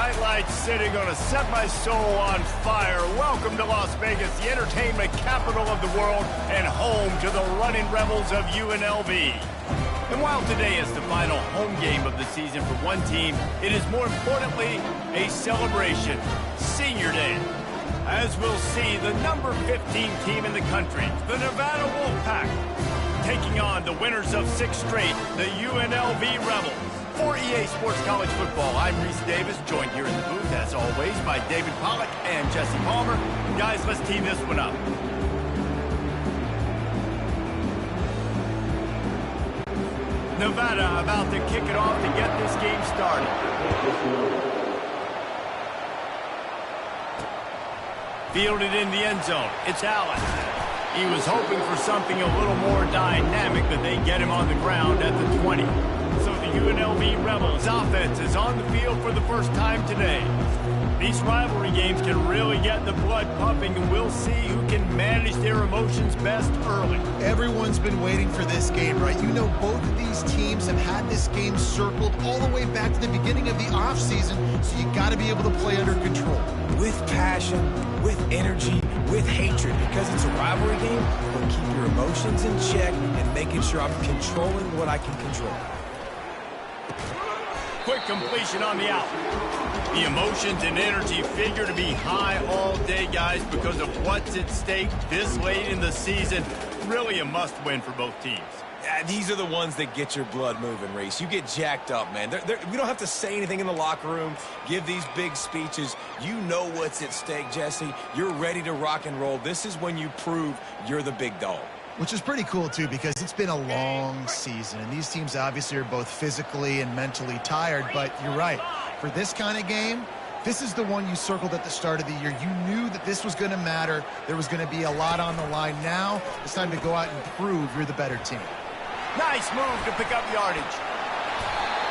Bright lights sitting gonna set my soul on fire. Welcome to Las Vegas, the entertainment capital of the world and home to the Runnin Rebels of UNLV. And while today is the final home game of the season for one team, it is more importantly a celebration, Senior Day. As we'll see, the number 15 team in the country, the Nevada Wolfpack, taking on the winners of 6 straight, the UNLV Rebels. For EA Sports College Football, I'm Reese Davis, joined here in the booth, as always, by David Pollack and Jesse Palmer. Guys, let's tee this one up. Nevada about to kick it off to get this game started. Fielded in the end zone. It's Allen. He was hoping for something a little more dynamic, but they get him on the ground at the 20. So the UNLV Rebels offense is on the field for the first time today. These rivalry games can really get the blood pumping, and we'll see who can manage their emotions best early. Everyone's been waiting for this game, right? You know, both of these teams have had this game circled all the way back to the beginning of the offseason, so you got to be able to play under control. With passion, with energy, with hatred, because it's a rivalry game, but keep your emotions in check and making sure I'm controlling what I can control. Quick completion on the out. The emotions and energy figure to be high all day, guys, because of what's at stake this late in the season. Really a must-win for both teams. Yeah, these are the ones that get your blood moving, Reese. You get jacked up, man. We don't have to say anything in the locker room, give these big speeches. You know what's at stake, Jesse. You're ready to rock and roll. This is when you prove you're the big dog. Which is pretty cool, too, because it's been a long season, and these teams obviously are both physically and mentally tired, but you're right. For this kind of game, this is the one you circled at the start of the year. You knew that this was going to matter. There was going to be a lot on the line. Now it's time to go out and prove you're the better team. Nice move to pick up yardage.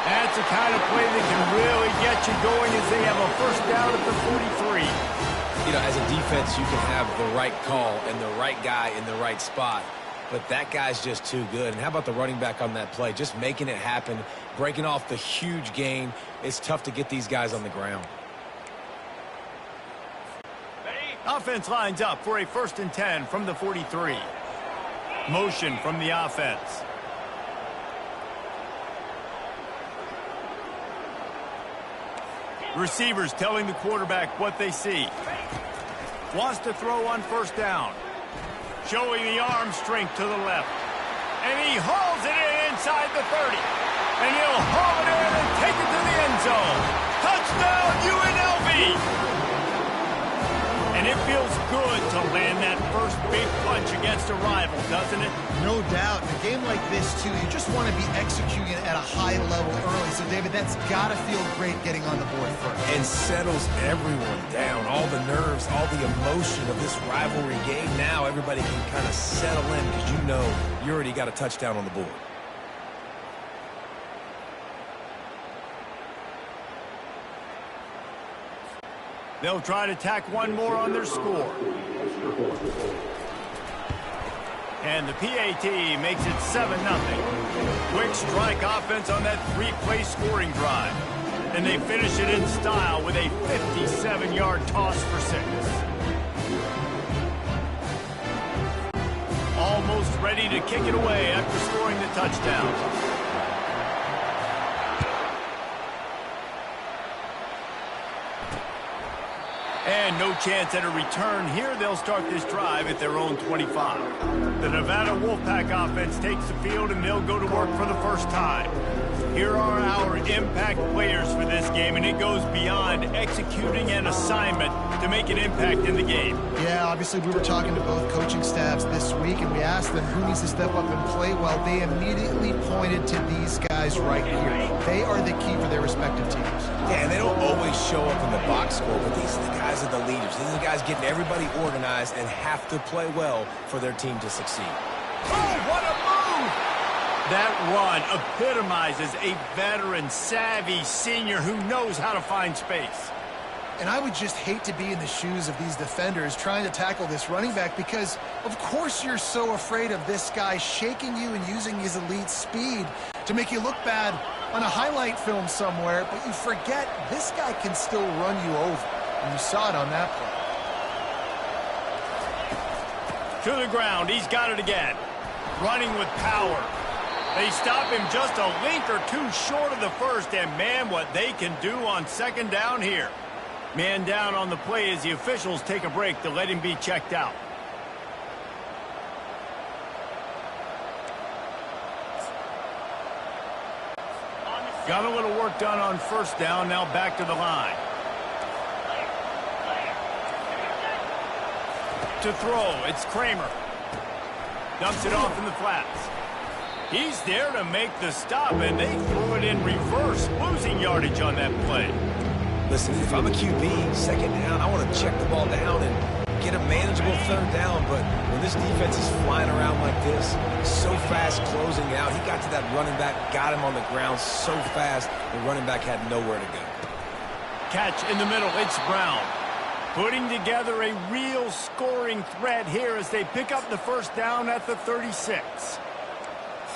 That's the kind of play that can really get you going as they have a first down at the 43. You know, as a defense, you can have the right call and the right guy in the right spot, but that guy's just too good. And how about the running back on that play? Just making it happen, breaking off the huge gain. It's tough to get these guys on the ground. Offense lines up for a 1st and 10 from the 43. Motion from the offense. Receivers telling the quarterback what they see. Wants to throw on 1st down. Showing the arm strength to the left. And he hauls it in inside the 30. And he'll haul it in and take it to the end zone. Touchdown, UNLV! And it feels good to land that first big punch against a rival, doesn't it? No doubt. In a game like this, too, you just want to be executing at a high level early. So, David, that's got to feel great getting on the board first. And settles everyone down. All the nerves, all the emotion of this rivalry game. Now everybody can kind of settle in because you know you already got a touchdown on the board. They'll try to tack one more on their score. And the PAT makes it 7-0. Quick strike offense on that 3-play scoring drive. And they finish it in style with a 57-yard toss for 6. Almost ready to kick it away after scoring the touchdown. And no chance at a return here. They'll start this drive at their own 25. The Nevada Wolfpack offense takes the field, and they'll go to work for the first time. Here are our impact players for this game, and it goes beyond executing an assignment to make an impact in the game. Yeah, obviously we were talking to both coaching staffs this week, and we asked them who needs to step up and play well. They immediately pointed to these guys right here. They are the key for their respective teams. Yeah, and they don't always show up in the box score, but these are the guys are the leaders. These are the guys getting everybody organized and have to play well for their team to succeed. Oh, what a move! That run epitomizes a veteran, savvy senior who knows how to find space. And I would just hate to be in the shoes of these defenders trying to tackle this running back because, of course, you're so afraid of this guy shaking you and using his elite speed to make you look bad on a highlight film somewhere, but you forget this guy can still run you over. And you saw it on that To play. the ground. He's got it again. Running with power. They stop him just a link or two short of the first, and man, what they can do on second down here. Man down on the play as the officials take a break to let him be checked out. Got a little work done on first down, now back to the line. To throw, it's Kramer. Dumps it off in the flats. He's there to make the stop, and they threw it in reverse, losing yardage on that play. Listen, if I'm a QB, second down, I want to check the ball down and get a manageable third down, but when this defense is flying around like this, so fast closing out, he got to that running back, got him on the ground so fast, the running back had nowhere to go. Catch in the middle, it's Brown. Putting together a real scoring threat here as they pick up the first down at the 36.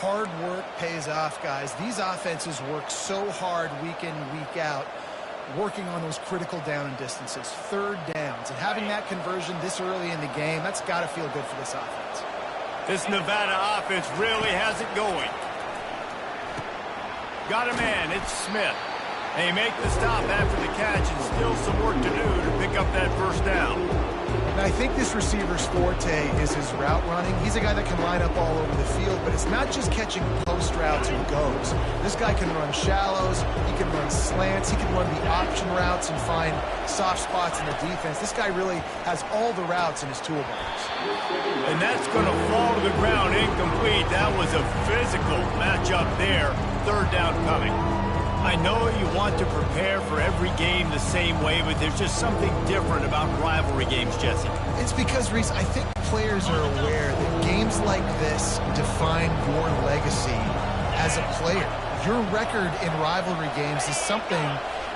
Hard work pays off, guys. These offenses work so hard week in, week out, working on those critical down and distances, third downs. And having that conversion this early in the game, that's got to feel good for this offense. This Nevada offense really has it going. Got a man, it's Smith. They make the stop after the catch, and still some work to do to pick up that first down. And I think this receiver's forte is his route running. He's a guy that can line up all over the field, but it's not just catching post routes and goes. This guy can run shallows, he can run slants, he can run the option routes and find soft spots in the defense. This guy really has all the routes in his toolbox. And that's going to fall to the ground incomplete. That was a physical matchup there. Third down coming. I know you want to prepare for every game the same way, but there's just something different about rivalry games, Jesse. It's because, Reese, I think players are aware that games like this define your legacy as a player. Your record in rivalry games is something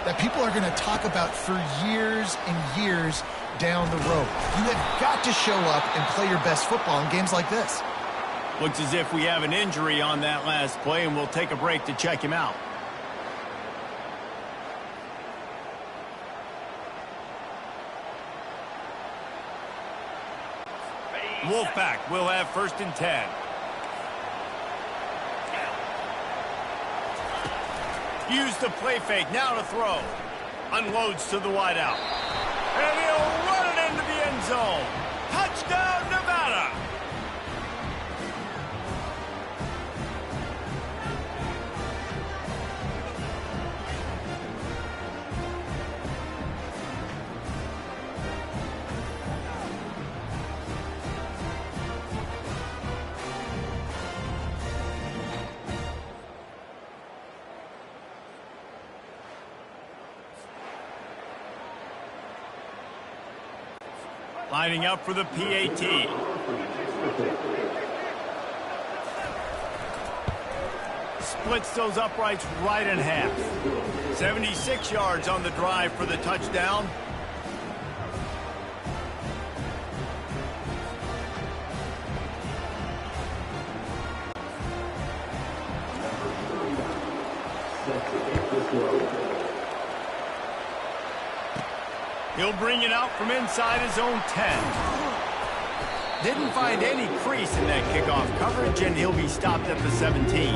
that people are going to talk about for years and years down the road. You have got to show up and play your best football in games like this. Looks as if we have an injury on that last play, and we'll take a break to check him out. Wolfpack will have first and 10. Use the play fake, now to throw. Unloads to the wideout. And he'll run it into the end zone. Touchdown, Nevada! Lining up for the PAT. Splits those uprights right in half. 76 yards on the drive for the touchdown. He'll bring it out from inside his own 10. Didn't find any crease in that kickoff coverage, and he'll be stopped at the 17.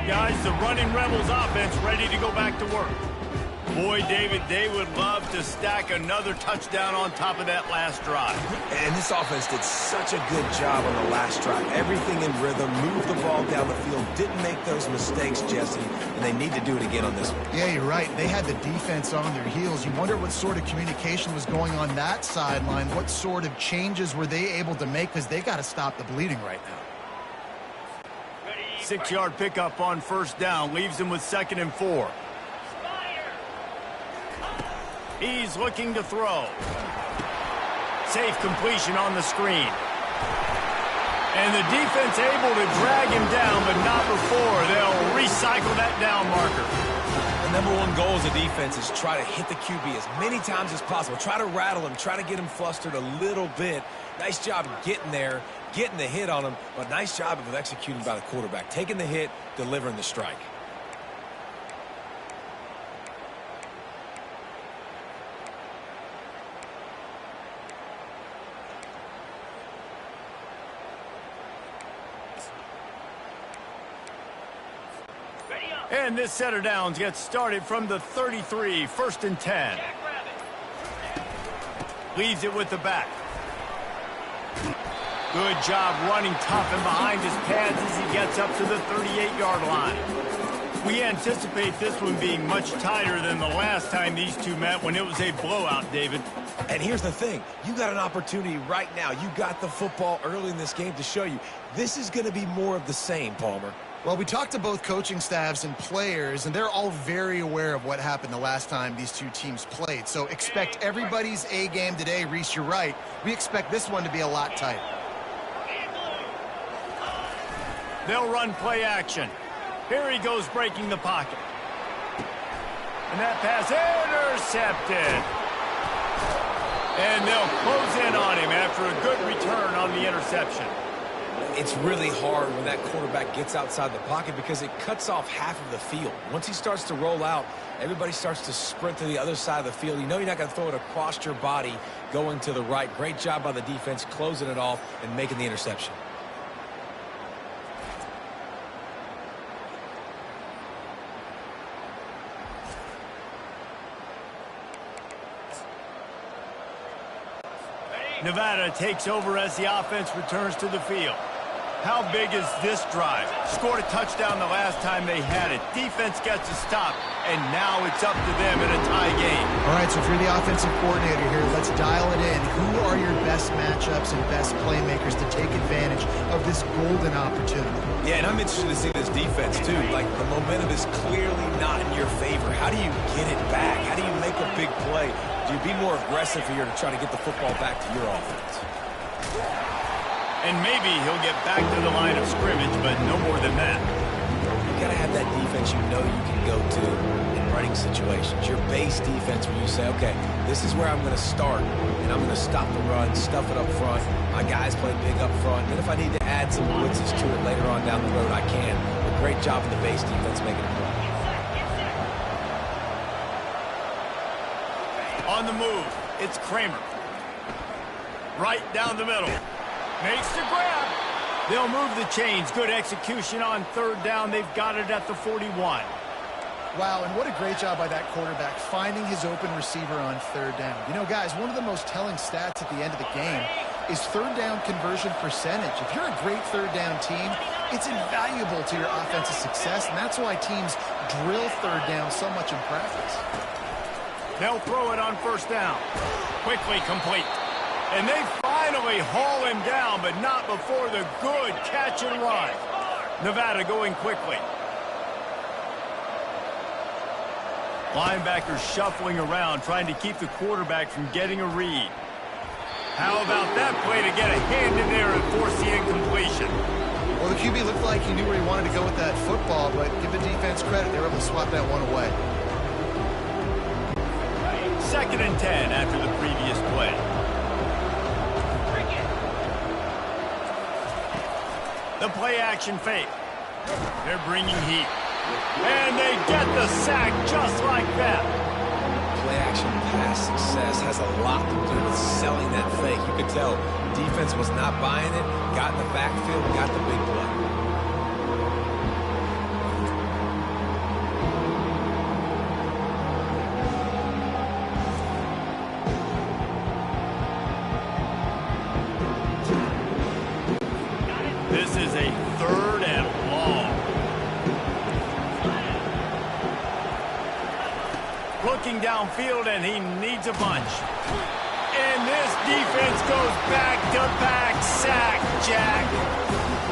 Guys, the Runnin Rebels offense ready to go back to work. Boy, David, they would love to stack another touchdown on top of that last drive. And this offense did such a good job on the last drive. Everything in rhythm, moved the ball down the field, didn't make those mistakes, Jesse, and they need to do it again on this one. Yeah, you're right. They had the defense on their heels. You wonder what sort of communication was going on that sideline. What sort of changes were they able to make, because they got to stop the bleeding right now. 6-yard pickup on first down, leaves them with 2nd and 4. He's looking to throw. Safe completion on the screen. And the defense able to drag him down, but not before. They'll reset cycle that down marker. The number one goal as a defense is try to hit the QB as many times as possible. Try to rattle him, try to get him flustered a little bit. Nice job getting there, getting the hit on him, but nice job of executing by the quarterback. Taking the hit, delivering the strike. And this set of downs gets started from the 33, 1st and 10. Leaves it with the back. Good job running tough and behind his pads as he gets up to the 38-yard line. We anticipate this one being much tighter than the last time these two met when it was a blowout, David. And here's the thing. You got an opportunity right now. You got the football early in this game to show you. This is going to be more of the same, Palmer. Well, we talked to both coaching staffs and players, and they're all very aware of what happened the last time these two teams played. So expect everybody's A game today. Reese, you're right. We expect this one to be a lot tighter. They'll run play action. Here he goes breaking the pocket. And that pass intercepted. And they'll close in on him after a good return on the interception. It's really hard when that quarterback gets outside the pocket because it cuts off half of the field. Once he starts to roll out, everybody starts to sprint to the other side of the field. You know you're not going to throw it across your body going to the right. Great job by the defense closing it off and making the interception. Nevada takes over as the offense returns to the field. How big is this drive? Scored a touchdown the last time they had it. Defense gets a stop, and now it's up to them in a tie game. All right, so if you're the offensive coordinator here, let's dial it in. Who are your best matchups and best playmakers to take advantage of this golden opportunity? Yeah, and I'm interested to see this defense, too. Like, the momentum is clearly not in your favor. How do you get it back? How do you make a big play? Do you be more aggressive here to try to get the football back to your offense? And maybe he'll get back to the line of scrimmage, but no more than that. You got to have that defense you know you can go to in running situations. Your base defense where you say, okay, this is where I'm going to start, and I'm going to stop the run, stuff it up front. My guys play big up front. Then if I need to add some blitzes to it later on down the road, I can. But great job in the base defense making it run. On the move, it's Kramer. Right down the middle. Makes the grab. They'll move the chains. Good execution on 3rd down. They've got it at the 41. Wow, and what a great job by that quarterback finding his open receiver on 3rd down. You know, guys, one of the most telling stats at the end of the game is 3rd down conversion percentage. If you're a great 3rd down team, it's invaluable to your offensive success, and that's why teams drill 3rd down so much in practice. They'll throw it on 1st down. Quickly complete. And they finally haul him down, but not before the good catch and run. Nevada going quickly. Linebackers shuffling around, trying to keep the quarterback from getting a read. How about that play to get a hand in there and force the incompletion? Well, the QB looked like he knew where he wanted to go with that football, but give the defense credit. They were able to swat that one away. 2nd and 10 after the previous play. The play-action fake. They're bringing heat. And they get the sack just like that. Play-action pass success has a lot to do with selling that fake. You could tell defense was not buying it, got in the backfield, got the big play. This is a 3rd and long. Looking downfield, and he needs a bunch. And this defense goes back-to-back sack, Jack.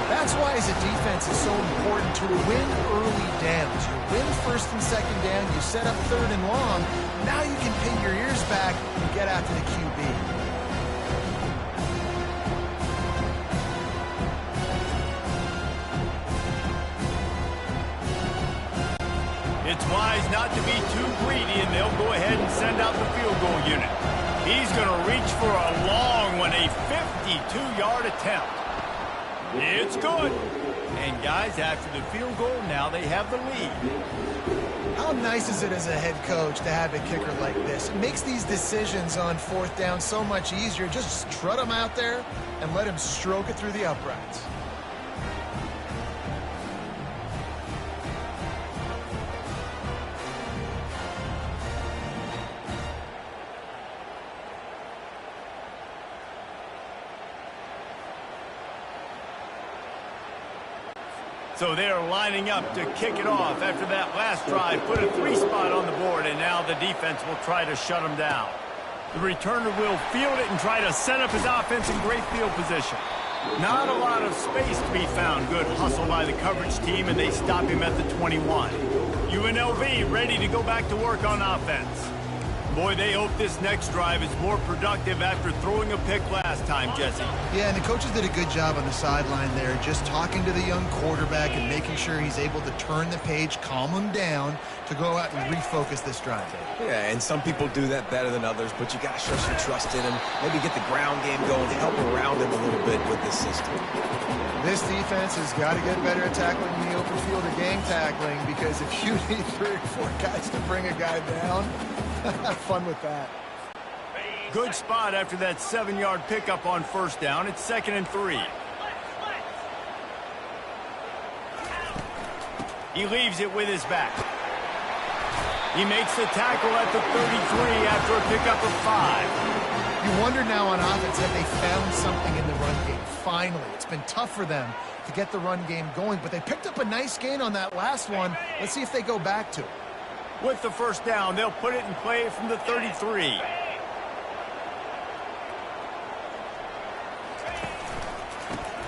That's why, as a defense, it's so important to win early downs. You win 1st and 2nd down, you set up 3rd and long. Now you can pin your ears back and get after the QB. It's wise not to be too greedy, and they'll go ahead and send out the field goal unit. He's going to reach for a long one, a 52-yard attempt. It's good. And, guys, after the field goal, now they have the lead. How nice is it as a head coach to have a kicker like this? It makes these decisions on fourth down so much easier. Just strut him out there and let him stroke it through the uprights. So they're lining up to kick it off after that last drive. Put a 3 spot on the board, and now the defense will try to shut them down. The returner will field it and try to set up his offense in great field position. Not a lot of space to be found. Good hustle by the coverage team, and they stop him at the 21. UNLV ready to go back to work on offense. Boy, they hope this next drive is more productive after throwing a pick last time, Jesse. Yeah, and the coaches did a good job on the sideline there, just talking to the young quarterback and making sure he's able to turn the page, calm him down to go out and refocus this drive. Yeah, and some people do that better than others, but you got to show some trust in him, maybe get the ground game going, help around him a little bit with this system. This defense has got to get better at tackling in the open field or gang tackling, because if you need 3 or 4 guys to bring a guy down, have fun with that. Good spot after that 7-yard pickup on first down. It's 2nd and 3. He leaves it with his back. He makes the tackle at the 33 after a pickup of 5. You wonder now on offense that they found something in the run game. Finally, it's been tough for them to get the run game going, but they picked up a nice gain on that last one. Let's see if they go back to it. With the first down, they'll put it in play from the 33.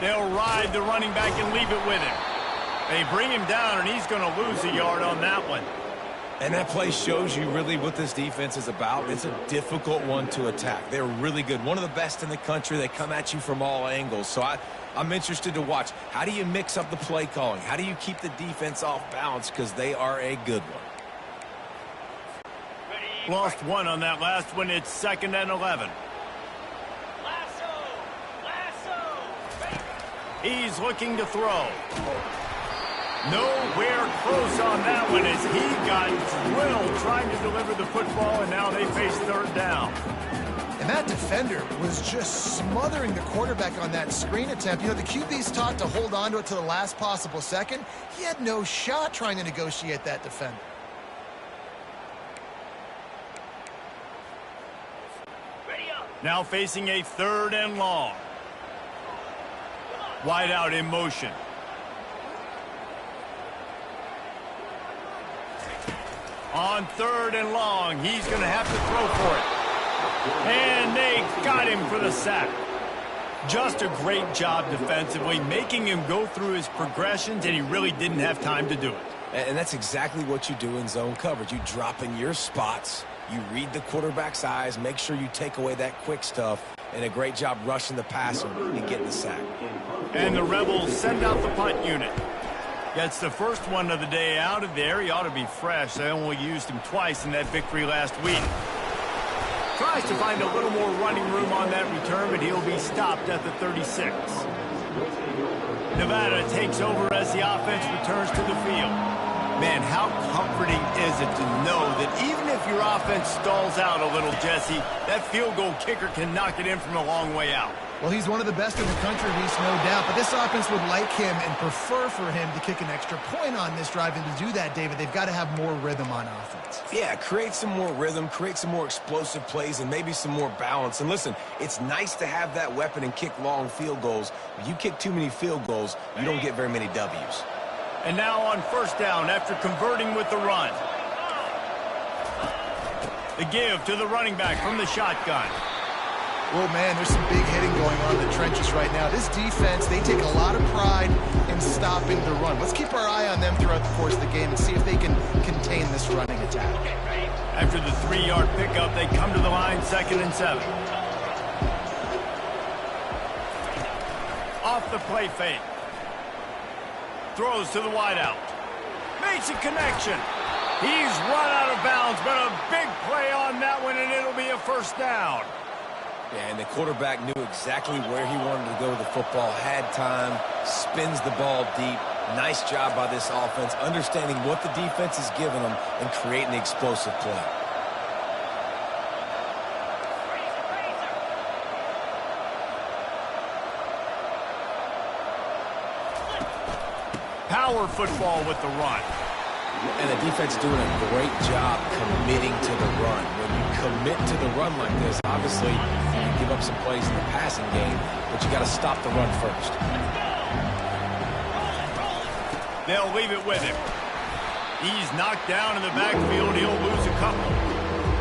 They'll ride the running back and leave it with him. They bring him down, and he's going to lose a yard on that one. And that play shows you really what this defense is about. It's a difficult one to attack. They're really good. One of the best in the country. They come at you from all angles. So I'm interested to watch. How do you mix up the play calling? How do you keep the defense off balance? Because they are a good one. Lost 1 on that last one. It's 2nd and 11. He's looking to throw. Nowhere close on that one as he got drilled trying to deliver the football, and now they face 3rd down. And that defender was just smothering the quarterback on that screen attempt. You know, the QB's taught to hold on to it to the last possible second. He had no shot trying to negotiate that defender. Now facing a 3rd and long. Wide out in motion. On 3rd and long, he's going to have to throw for it. And they got him for the sack. Just a great job defensively, making him go through his progressions, and he really didn't have time to do it. And that's exactly what you do in zone coverage. You drop in your spots. You read the quarterback's eyes, make sure you take away that quick stuff, and a great job rushing the passer and getting the sack. And the Rebels send out the punt unit. Gets the first one of the day out of there. He ought to be fresh. They only used him twice in that victory last week. Tries to find a little more running room on that return, but he'll be stopped at the 36. Nevada takes over as the offense returns to the field. Man, how comforting is it to know that even if your offense stalls out a little, Jesse, that field goal kicker can knock it in from a long way out. Well, he's one of the best in the country, Reese, no doubt. But this offense would like him and prefer for him to kick an extra point on this drive. And to do that, David, they've got to have more rhythm on offense. Yeah, create some more rhythm, create some more explosive plays, and maybe some more balance. And listen, it's nice to have that weapon and kick long field goals. If you kick too many field goals, you don't get very many W's. And now on first down after converting with the run. The give to the running back from the shotgun. Oh, man, there's some big hitting going on in the trenches right now. This defense, they take a lot of pride in stopping the run. Let's keep our eye on them throughout the course of the game and see if they can contain this running attack. After the 3-yard pickup, they come to the line, 2nd and 7. Off the play fake. Throws to the wideout. Makes a connection. He's run out of bounds, but a big play on that one, and it'll be a first down. Yeah, and the quarterback knew exactly where he wanted to go with the football, had time, spins the ball deep. Nice job by this offense, understanding what the defense is giving them and creating the explosive play. Power football with the run. And the defense doing a great job committing to the run. When you commit to the run like this, obviously you can give up some plays in the passing game, but you got to stop the run first. They'll leave it with him. He's knocked down in the backfield. He'll lose a couple.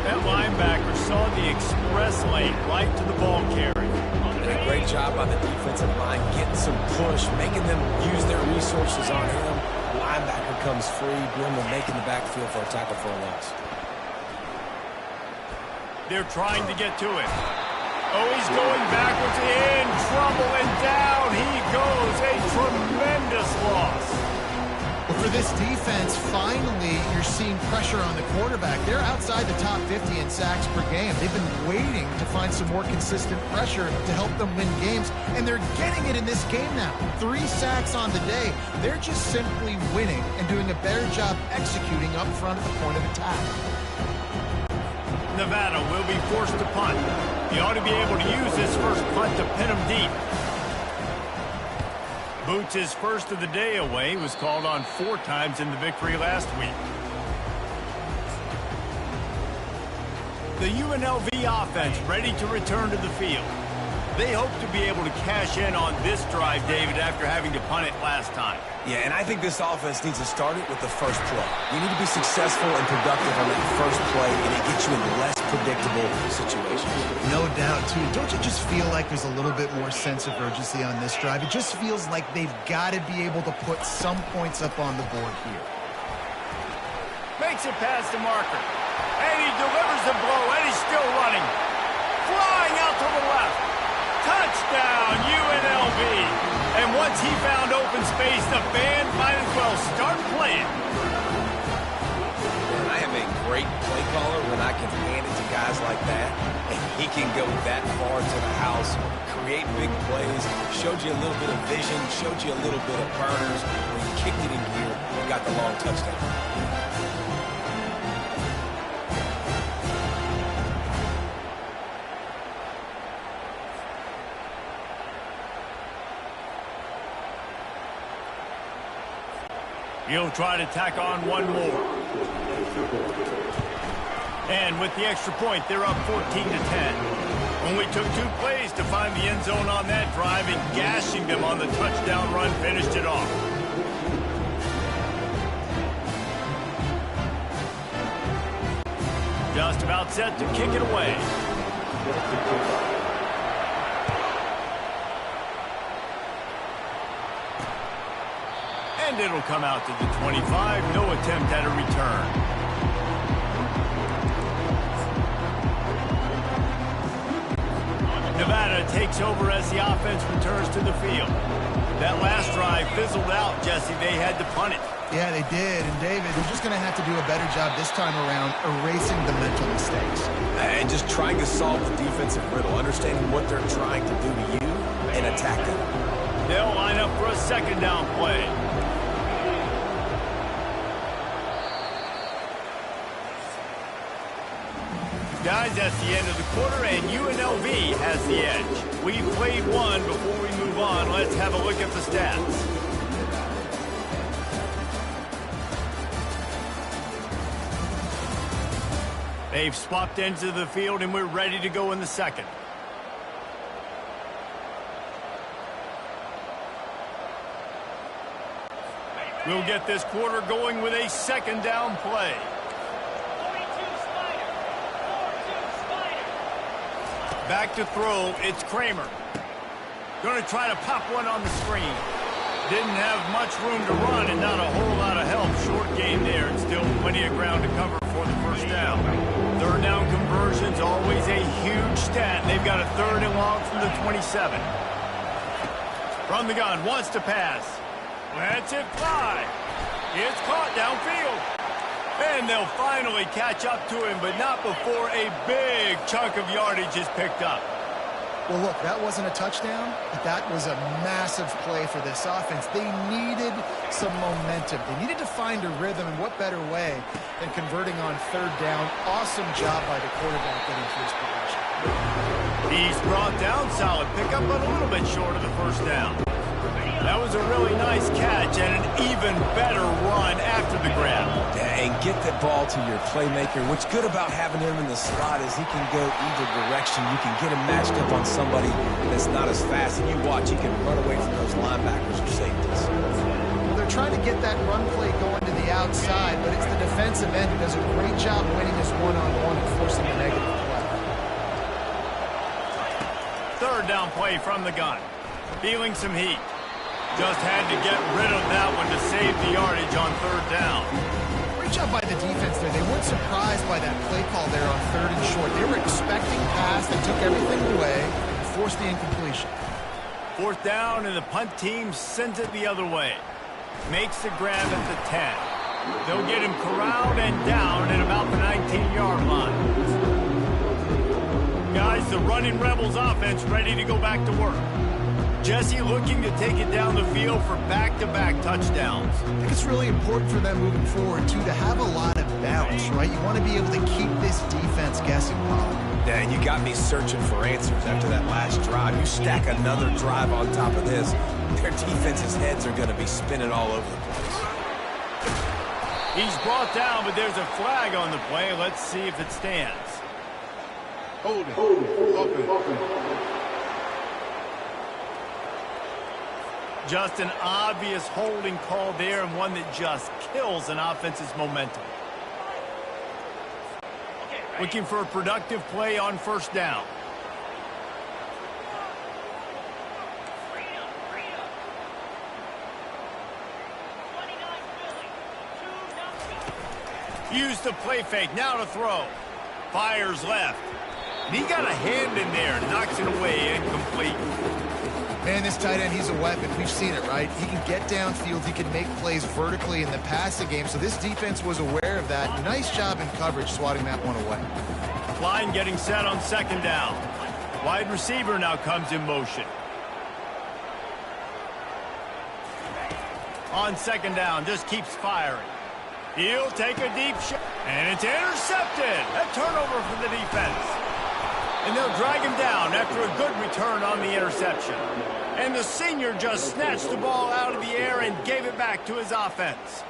That linebacker saw the express lane right to the ball carrier. And a great job by the defensive line, getting some push, making them use their resources on him. Linebacker comes free, doing the making the backfield for a tackle for a loss. They're trying to get to it. Oh, he's going backwards, in trouble, and down he goes. A tremendous loss. Well, for this defense, finally, you're seeing pressure on the quarterback. They're outside the top 50 in sacks per game. They've been waiting to find some more consistent pressure to help them win games, and they're getting it in this game now. 3 sacks on the day. They're just simply winning and doing a better job executing up front at the point of attack. Nevada will be forced to punt. He ought to be able to use this first punt to pin him deep. Boots, his first of the day away, was called on 4 times in the victory last week. The UNLV offense ready to return to the field. They hope to be able to cash in on this drive, David, after having to punt it last time. Yeah, and I think this offense needs to start it with the first play. You need to be successful and productive on that first play, and it gets you in less predictable situations. No doubt, too. Don't you just feel like there's a little bit more sense of urgency on this drive? It just feels like they've got to be able to put some points up on the board here. Makes it past the marker. And he delivers the blow, and he's still running. Flying out to the left. Touchdown, UNLV. And once he found open space, the band might as well start playing. And I am a great play caller when I can hand it to guys like that, and he can go that far to the house, create big plays, showed you a little bit of vision, showed you a little bit of burners, when he kicked it in gear and got the long touchdown. He'll try to tack on one more. And with the extra point, they're up 14-10. Only took 2 plays to find the end zone on that drive, and gashing them on the touchdown run finished it off. Just about set to kick it away. And it'll come out to the 25. No attempt at a return. Nevada takes over as the offense returns to the field. That last drive fizzled out, Jesse. They had to punt it. Yeah, they did. And, David, they're just going to have to do a better job this time around erasing the mental mistakes. And just trying to solve the defensive riddle, understanding what they're trying to do to you and attacking. They'll line up for a second down play. Guys, that's the end of the quarter, and UNLV has the edge. We've played one. Before we move on, let's have a look at the stats. They've swapped ends of the field, and we're ready to go in the second. We'll get this quarter going with a second down play. Back to throw, it's Kramer. Going to try to pop one on the screen. Didn't have much room to run and not a whole lot of help. Short gain there and still plenty of ground to cover for the first down. Third down conversions, always a huge stat. They've got a 3rd and long from the 27. From the gun, wants to pass. Lets it fly. It's caught downfield. And they'll finally catch up to him, but not before a big chunk of yardage is picked up. Well, look, that wasn't a touchdown, but that was a massive play for this offense. They needed some momentum. They needed to find a rhythm, and what better way than converting on third down. Awesome job by the quarterback getting to his progression. He's brought down, solid pickup, but a little bit short of the first down. That was a really nice catch and an even better run after the grab. Yeah, and get the ball to your playmaker. What's good about having him in the slot is he can go either direction. You can get him matched up on somebody that's not as fast, and you watch, he can run away from those linebackers or safeties. Well, they're trying to get that run play going to the outside, but it's the defensive end who does a great job winning his one-on-one and forcing a negative play. Third down play from the gun. Feeling some heat. Just had to get rid of that one to save the yardage on third down. Great job by the defense there. They weren't surprised by that play call there on third and short. They were expecting pass that took everything away and forced the incompletion. Fourth down, and the punt team sends it the other way. Makes the grab at the 10. They'll get him corralled and down at about the 19-yard line. Guys, the Runnin Rebels offense ready to go back to work. Jesse looking to take it down the field for back-to-back touchdowns. I think it's really important for them moving forward, too, to have a lot of bounce, right? You want to be able to keep this defense guessing, Paul. Yeah, and you got me searching for answers after that last drive. You stack another drive on top of this, their defense's heads are going to be spinning all over the place. He's brought down, but there's a flag on the play. Let's see if it stands. Hold it. Open. Just an obvious holding call there, and one that just kills an offense's momentum. Looking for a productive play on first down. Use the play fake, now to throw. Fires left. And he got a hand in there, knocks it away, incomplete. Man, this tight end, he's a weapon. We've seen it, right? He can get downfield. He can make plays vertically in the passing game. So this defense was aware of that. Nice job in coverage swatting that one away. Line getting set on second down. Wide receiver now comes in motion. On second down, just keeps firing. He'll take a deep shot. And it's intercepted. A turnover for the defense. And they'll drag him down after a good return on the interception. And the senior just snatched the ball out of the air and gave it back to his offense.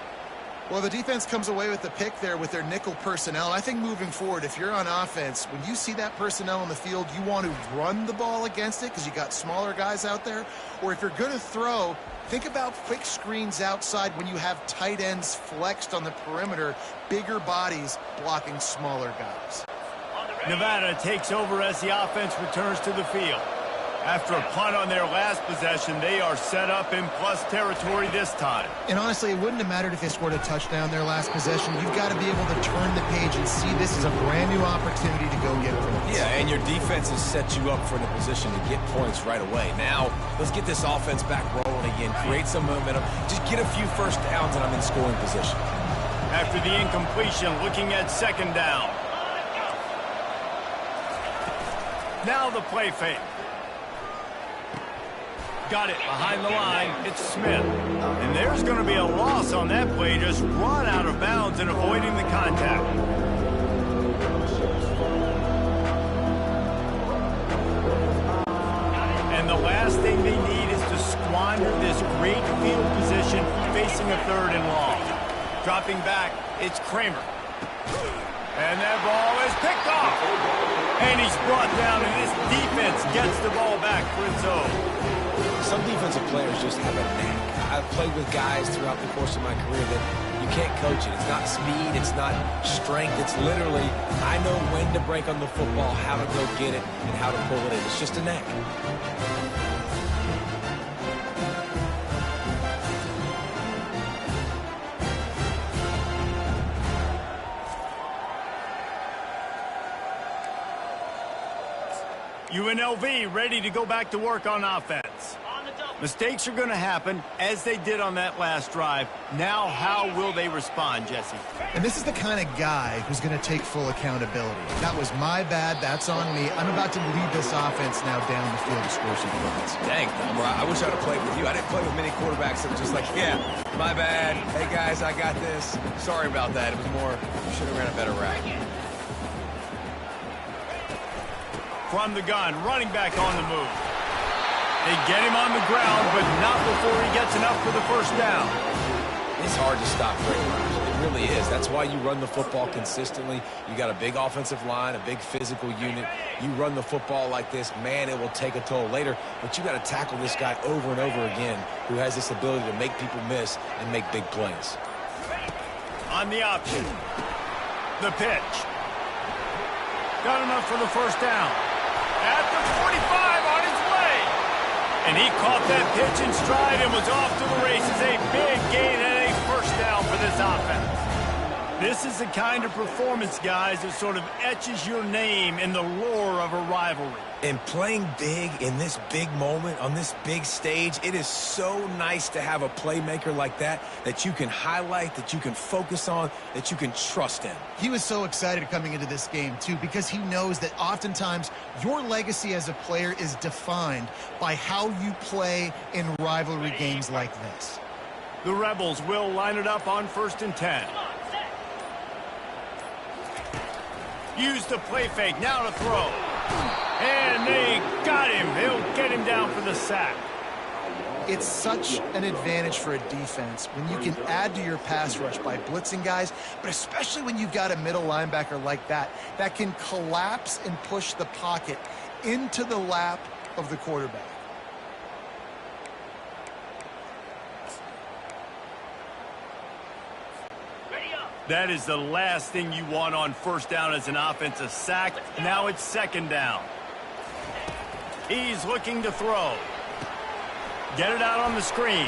Well, the defense comes away with the pick there with their nickel personnel. And I think moving forward, if you're on offense, when you see that personnel on the field, you want to run the ball against it because you got smaller guys out there. Or if you're going to throw, think about quick screens outside when you have tight ends flexed on the perimeter, bigger bodies blocking smaller guys. Nevada takes over as the offense returns to the field. After a punt on their last possession, they are set up in plus territory this time. And honestly, it wouldn't have mattered if they scored a touchdown their last possession. You've got to be able to turn the page and see this is a brand new opportunity to go get points. Yeah, and your defense has set you up for the position to get points right away. Now, let's get this offense back rolling again, create some momentum, just get a few first downs, and I'm in scoring position. After the incompletion, looking at second down. Now the play fake. Got it behind the line. It's Smith. And there's going to be a loss on that play. Just run out of bounds and avoiding the contact. And the last thing they need is to squander this great field position facing a third and long. Dropping back, it's Kramer. And that ball is picked off. And he's brought down, and this defense gets the ball back for its own. Some defensive players just have a knack. I've played with guys throughout the course of my career that you can't coach it. It's not speed, it's not strength. It's literally, I know when to break on the football, how to go get it, and how to pull it in. It's just a knack. UNLV ready to go back to work on offense. Mistakes are going to happen, as they did on that last drive. Now, how will they respond, Jesse? And this is the kind of guy who's going to take full accountability. That was my bad. That's on me. I'm about to lead this offense now down the field to score some points. Dang, I wish I would have played with you. I didn't play with many quarterbacks that were just like, yeah, my bad. Hey, guys, I got this. Sorry about that. It was more, you should have ran a better route. From the gun, running back on the move. They get him on the ground, but not before he gets enough for the first down. It's hard to stop quick runners. It really is. That's why you run the football consistently. You got a big offensive line, a big physical unit. You run the football like this, man, it will take a toll later. But you got to tackle this guy over and over again who has this ability to make people miss and make big plays. On the option. The pitch. Got enough for the first down. At the 45 on his way. And he caught that pitch in stride and was off to the races. A big gain and a first down for this offense. This is the kind of performance, guys, that sort of etches your name in the lore of a rivalry. And playing big in this big moment, on this big stage, it is so nice to have a playmaker like that you can highlight, that you can focus on, that you can trust in. He was so excited coming into this game, too, because he knows that oftentimes your legacy as a player is defined by how you play in rivalry games like this. The Rebels will line it up on 1st and 10. Use the play fake, now to throw. And they got him. They'll get him down for the sack. It's such an advantage for a defense when you can add to your pass rush by blitzing guys, but especially when you've got a middle linebacker like that can collapse and push the pocket into the lap of the quarterback. That is the last thing you want on first down as an offensive sack. Now it's 2nd down. He's looking to throw. Get it out on the screen.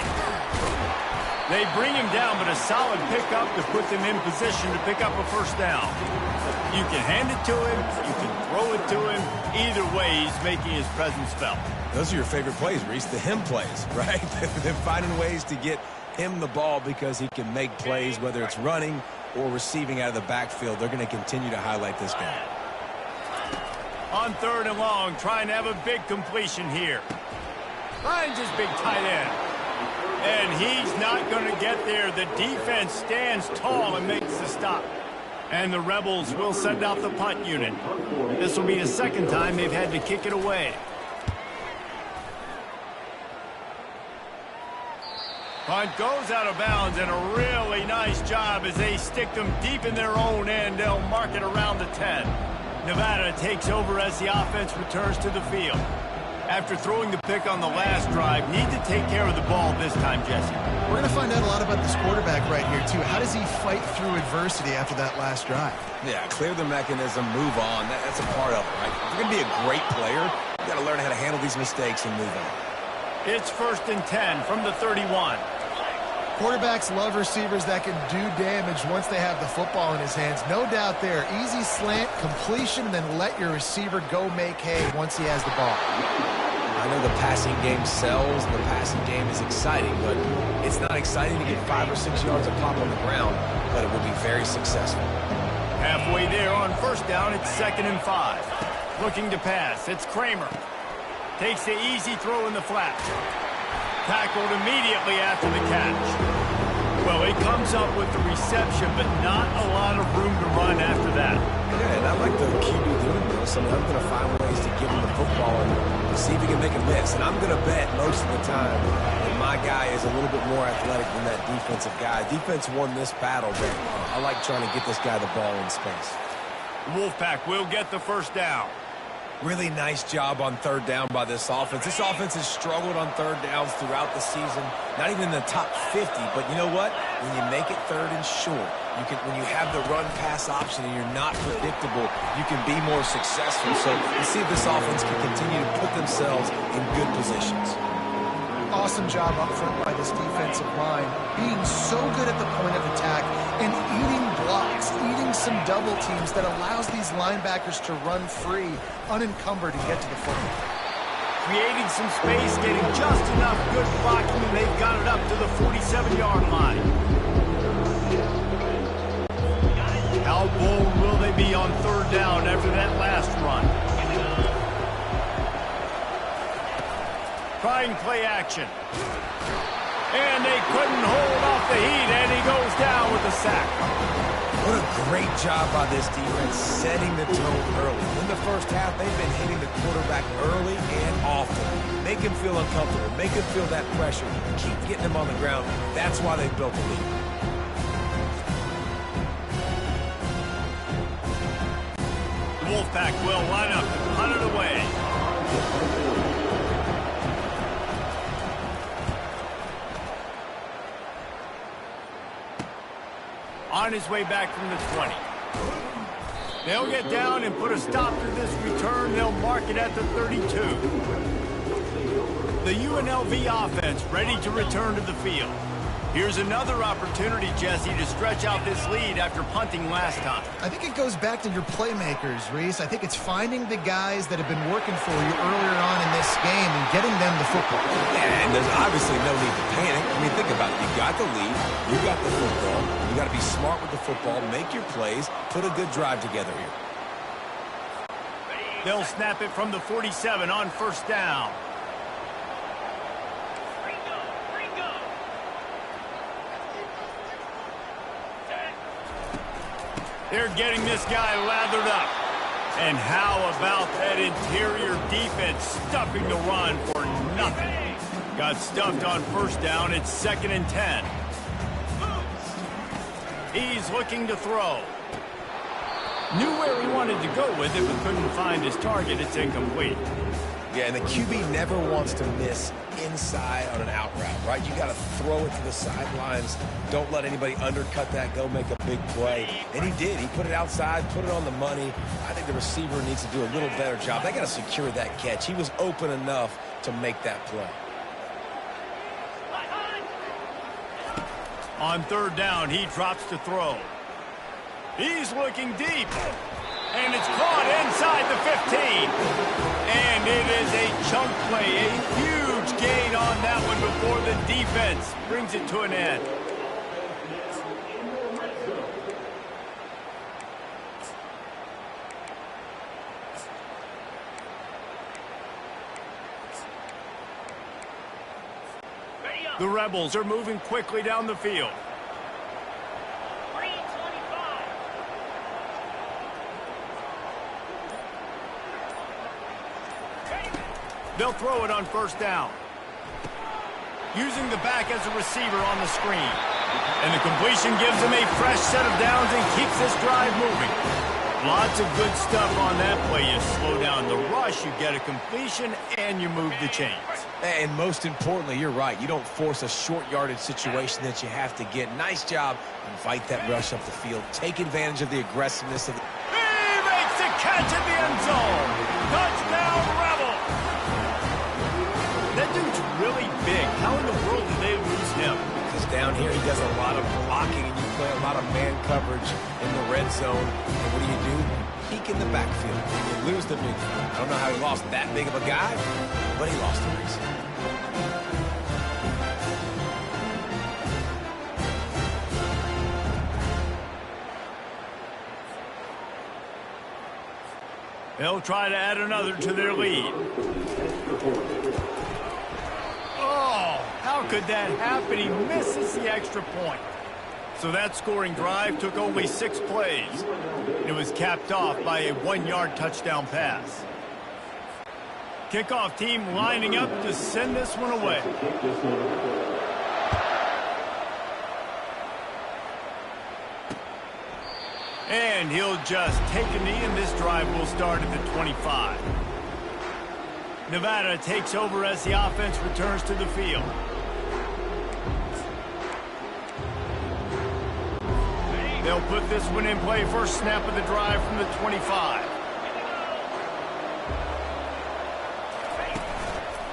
They bring him down, but a solid pickup to put them in position to pick up a first down. You can hand it to him. You can throw it to him. Either way, he's making his presence felt. Those are your favorite plays, Reese, the him plays, right? They're finding ways to get him the ball because he can make plays, whether it's running or receiving out of the backfield. They're going to continue to highlight this guy. On 3rd and long, trying to have a big completion here. Finds his big tight end. And he's not going to get there. The defense stands tall and makes the stop. And the Rebels will send out the punt unit. This will be the 2nd time they've had to kick it away. Punt goes out of bounds, and a really nice job as they stick them deep in their own end. They'll mark it around the 10. Nevada takes over as the offense returns to the field. After throwing the pick on the last drive, need to take care of the ball this time, Jesse. We're going to find out a lot about this quarterback right here, too. How does he fight through adversity after that last drive? Yeah, clear the mechanism, move on. That's a part of it, right? If you're going to be a great player, you got to learn how to handle these mistakes and move on. It's 1st and 10 from the 31. Quarterbacks love receivers that can do damage once they have the football in his hands. No doubt there. Easy slant, completion, and then let your receiver go make hay once he has the ball. I know the passing game sells, and the passing game is exciting, but it's not exciting to get 5 or 6 yards of pop on the ground, but it will be very successful. Halfway there on 1st down, it's 2nd and 5. Looking to pass, it's Kramer. Takes the easy throw in the flat. Tackled immediately after the catch. Well, he comes up with the reception, but not a lot of room to run after that. Yeah, and I like the QB doing this. I mean, I'm going to find ways to give him the football and see if he can make a miss. And I'm going to bet most of the time that my guy is a little bit more athletic than that defensive guy. Defense won this battle, but I like trying to get this guy the ball in space. Wolfpack will get the first down. Really nice job on 3rd down by this offense. This offense has struggled on 3rd downs throughout the season. Not even in the top 50, but you know what? When you make it 3rd and short, when you have the run-pass option and you're not predictable, you can be more successful. So let's see if this offense can continue to put themselves in good positions. Awesome job up front by this defensive line, being so good at the point of attack and eating blocks, eating some double teams that allows these linebackers to run free, unencumbered, and get to the football. creating some space, getting just enough good blocking, and they've got it up to the 47-yard line. How bold will they be on third down after that last run? Trying play action. And they couldn't hold off the heat, and he goes down with a sack. What a great job by this defense setting the tone early. In the first half, they've been hitting the quarterback early and often. Make him feel uncomfortable. Make him feel that pressure. Keep getting him on the ground. That's why they built the lead. The Wolfpack will line up and punt it away. On his way back from the 20. They'll get down and put a stop to this return. They'll mark it at the 32. The UNLV offense ready to return to the field. Here's another opportunity, Jesse, to stretch out this lead after punting last time. I think it goes back to your playmakers, Reese. I think it's finding the guys that have been working for you earlier on in this game and getting them the football. Yeah, and there's obviously no need to panic. I mean, think about it. You got the lead. You got the football. You got to be smart with the football. Make your plays. Put a good drive together here. They'll snap it from the 47 on first down. They're getting this guy lathered up. And how about that interior defense stuffing the run for nothing? Got stuffed on first down. It's 2nd and 10. He's looking to throw. Knew where he wanted to go with it, but couldn't find his target. It's incomplete. Yeah, and the QB never wants to miss inside on an out route, right? You got to throw it to the sidelines. Don't let anybody undercut that. Go make a big play. And he did. He put it outside, put it on the money. I think the receiver needs to do a little better job. They got to secure that catch. He was open enough to make that play. On third down, he drops to throw. He's looking deep. And it's caught inside the 15. And it is a chunk play, a huge gain on that one before the defense brings it to an end. The Rebels are moving quickly down the field. They'll throw it on first down. Using the back as a receiver on the screen. And the completion gives them a fresh set of downs and keeps this drive moving. Lots of good stuff on that play. You slow down the rush, you get a completion, and you move the chains. And most importantly, you're right. You don't force a short yardage situation that you have to get. Nice job. Invite that rush up the field. Take advantage of the aggressiveness of the... He makes the catch in the end zone. Touchdown, Rebels. That dude's really big. How in the world did they lose him? Because down here he does a lot of blocking and you play a lot of man coverage in the red zone. And what do? Peek in the backfield. And you lose the big field. I don't know how he lost that big of a guy, but he lost the race. They'll try to add another to their lead. Oh, how could that happen? He misses the extra point. So that scoring drive took only 6 plays. It was capped off by a 1-yard touchdown pass. Kickoff team lining up to send this one away. And he'll just take a knee, and this drive will start at the 25. Nevada takes over as the offense returns to the field. They'll put this one in play. First snap of the drive from the 25.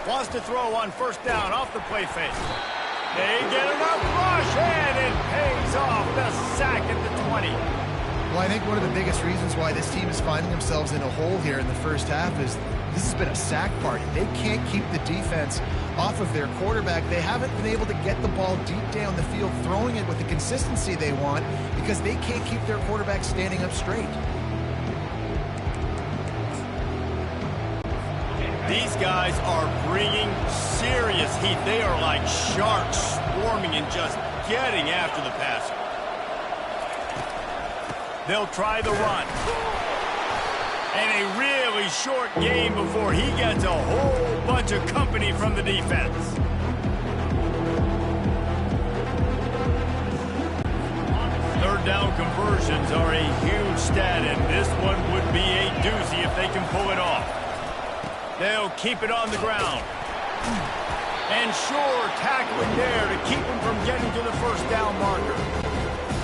Wants to throw on first down off the play fake. They get enough rush, and it pays off. The sack at the 20. Well, I think one of the biggest reasons why this team is finding themselves in a hole here in the first half is This has been a sack party. They can't keep the defense off of their quarterback. They haven't been able to get the ball deep down the field, throwing it with the consistency they want because they can't keep their quarterback standing up straight. These guys are bringing serious heat. They are like sharks swarming and just getting after the passer. They'll try the run. And a really short game before he gets a whole bunch of company from the defense. Third down conversions are a huge stat, and this one would be a doozy if they can pull it off. They'll keep it on the ground. And sure, tackling there to keep him from getting to the first down marker.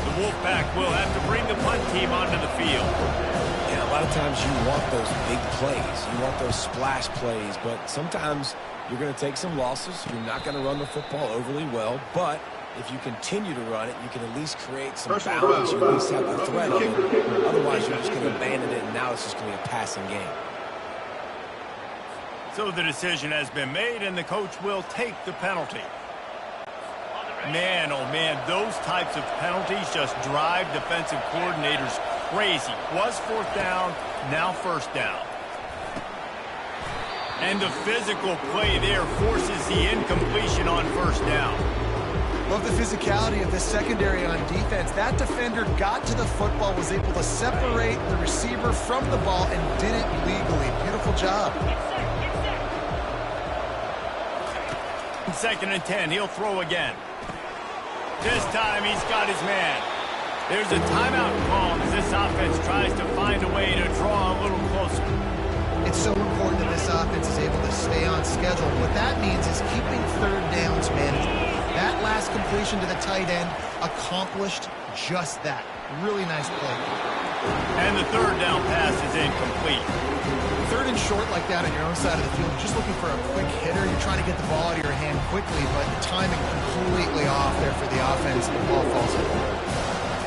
The Wolfpack will have to bring the punt team onto the field. Yeah, a lot of times you want those big plays. You want those splash plays, but sometimes you're going to take some losses. You're not going to run the football overly well, but if you continue to run it, you can at least create some balance. You at least have the threat of it. Otherwise, you're just going to abandon it, and now it's just going to be a passing game. So the decision has been made, and the coach will take the penalty. Man, oh man, those types of penalties just drive defensive coordinators crazy. Was fourth down, now first down. And the physical play there forces the incompletion on first down. Love the physicality of the secondary on defense. That defender got to the football, was able to separate the receiver from the ball, and did it legally. Beautiful job. Second and 10, he'll throw again. This time he's got his man. There's a timeout called as this offense tries to find a way to draw a little closer. It's so important that this offense is able to stay on schedule. What that means is keeping third downs manageable. That last completion to the tight end accomplished just that. Really nice play. And the third down pass is incomplete. Third and short like that on your own side of the field, just looking for a quick hitter. You're trying to get the ball out of your hand quickly, but the timing completely off there for the offense. The ball falls in.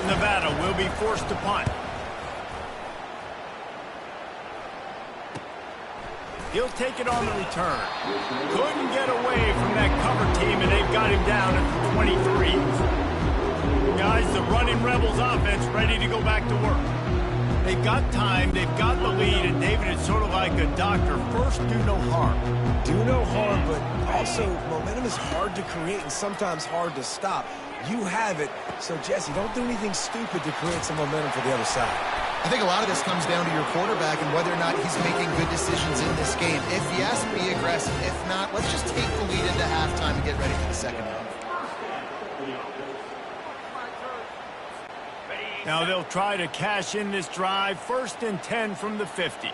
Nevada will be forced to punt. He'll take it on the return. Couldn't get away from that cover team, and they've got him down at the 23. Guys, the Runnin Rebels offense ready to go back to work. They've got time, they've got the lead, and David, it's sort of like a doctor. First, do no harm. Do no harm, but also momentum is hard to create and sometimes hard to stop. You have it, so Jesse, don't do anything stupid to create some momentum for the other side. I think a lot of this comes down to your quarterback and whether or not he's making good decisions in this game. If yes, be aggressive. If not, let's just take the lead into halftime and get ready for the second half. Now they'll try to cash in this drive. First and 10 from the 50.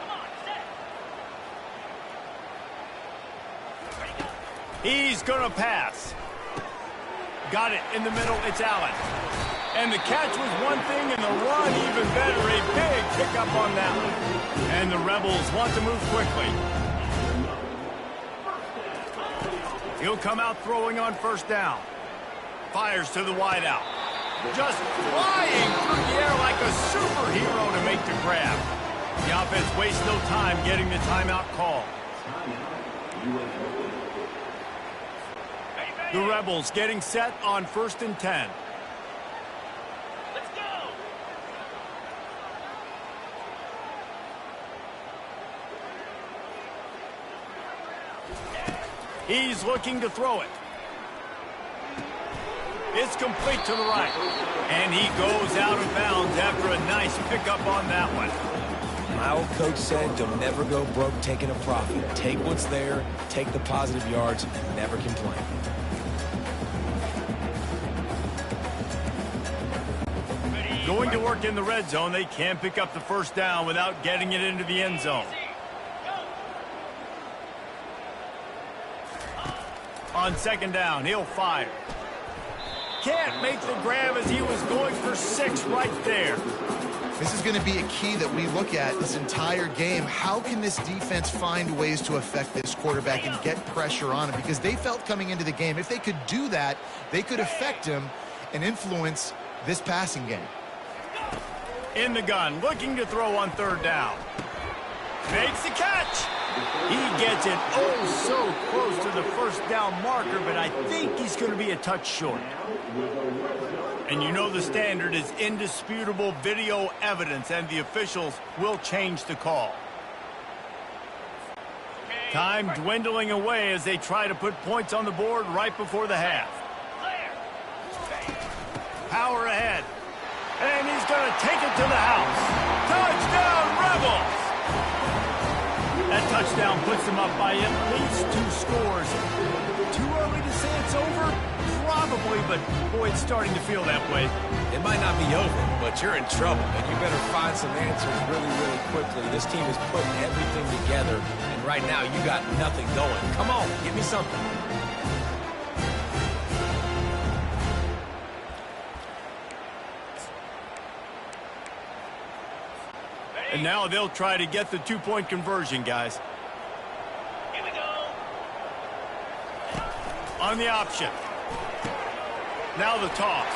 He's going to pass. Got it in the middle. It's Allen. And the catch was one thing, and the run even better. A big pickup on that one. And the Rebels want to move quickly. He'll come out throwing on first down. Fires to the wideout. Just flying through the air like a superhero to make the grab. The offense wastes no time getting the timeout call. The Rebels getting set on first and 10. Let's go. He's looking to throw it. It's complete to the right. And he goes out of bounds after a nice pickup on that one. My old coach said, don't never go broke taking a profit. Take what's there, take the positive yards, never complain. Going to work in the red zone, they can pick up the first down without getting it into the end zone. On second down, he'll fire. Can't make the grab as he was going for 6 right there. This is going to be a key that we look at this entire game. How can this defense find ways to affect this quarterback and get pressure on him? Because they felt coming into the game, if they could do that, they could affect him and influence this passing game. In the gun, looking to throw on third down. Makes the catch. He gets it oh so close to the first down marker, but I think he's going to be a touch short. And you know the standard is indisputable video evidence, and the officials will change the call. Time dwindling away as they try to put points on the board right before the half. Power ahead. And he's going to take it to the house. Touchdown, Rebels! That touchdown puts them up by at least 2 scores. Too early to say it's over? Probably, but boy, it's starting to feel that way. It might not be over, but you're in trouble, and you better find some answers really, really quickly. This team is putting everything together, and right now you got nothing going. Come on, give me something. And now they'll try to get the 2-point conversion, guys. Here we go. On the option. Now the toss.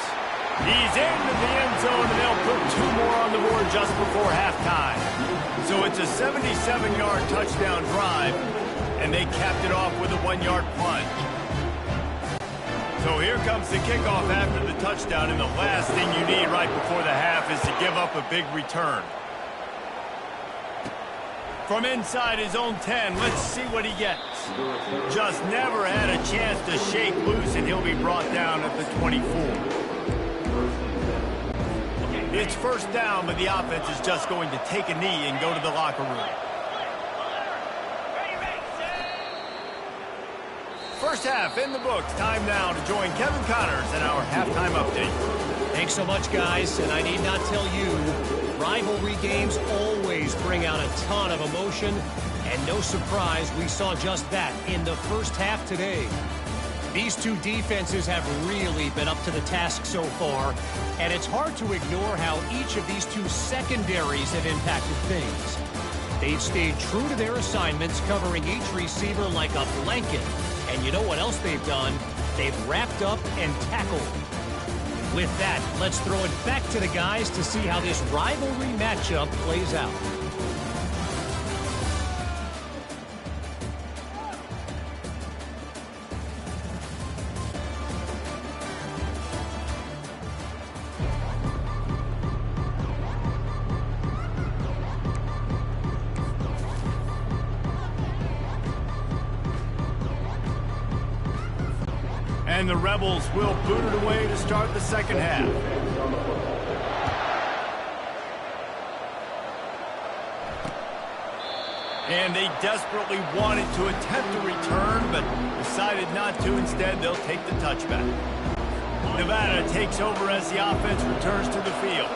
He's into the end zone, and they'll put 2 more on the board just before halftime. So it's a 77-yard touchdown drive, and they capped it off with a 1-yard plunge. So here comes the kickoff after the touchdown, and the last thing you need right before the half is to give up a big return. From inside his own 10, let's see what he gets. Just never had a chance to shake loose, and he'll be brought down at the 24. It's first down, but the offense is just going to take a knee and go to the locker room. First half in the books. Time now to join Kevin Connors in our halftime update. Thanks so much, guys, and I need not tell you, rivalry games always bring out a ton of emotion, and no surprise we saw just that in the first half today. These 2 defenses have really been up to the task so far, and it's hard to ignore how each of these 2 secondaries have impacted things. They've stayed true to their assignments, covering each receiver like a blanket, and you know what else they've done? They've wrapped up and tackled. With that, let's throw it back to the guys to see how this rivalry matchup plays out. And the Rebels will boot it away to start the second half. And they desperately wanted to attempt a return, but decided not to. Instead, they'll take the touchback. Nevada takes over as the offense returns to the field.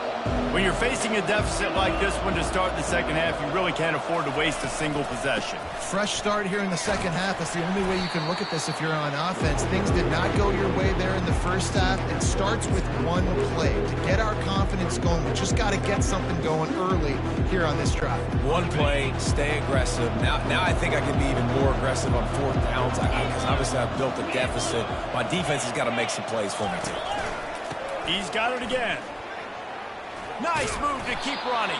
When you're facing a deficit like this one to start the second half, you really can't afford to waste a single possession. Fresh start here in the second half. That's the only way you can look at this if you're on offense. Things did not go your way there in the first half. It starts with 1 play. To get our confidence going, we just got to get something going early here on this drive. 1 play, stay aggressive. Now I think I can be even more aggressive on 4th downs because obviously I've built a deficit. My defense has got to make some plays for me too. He's got it again. Nice move to keep running.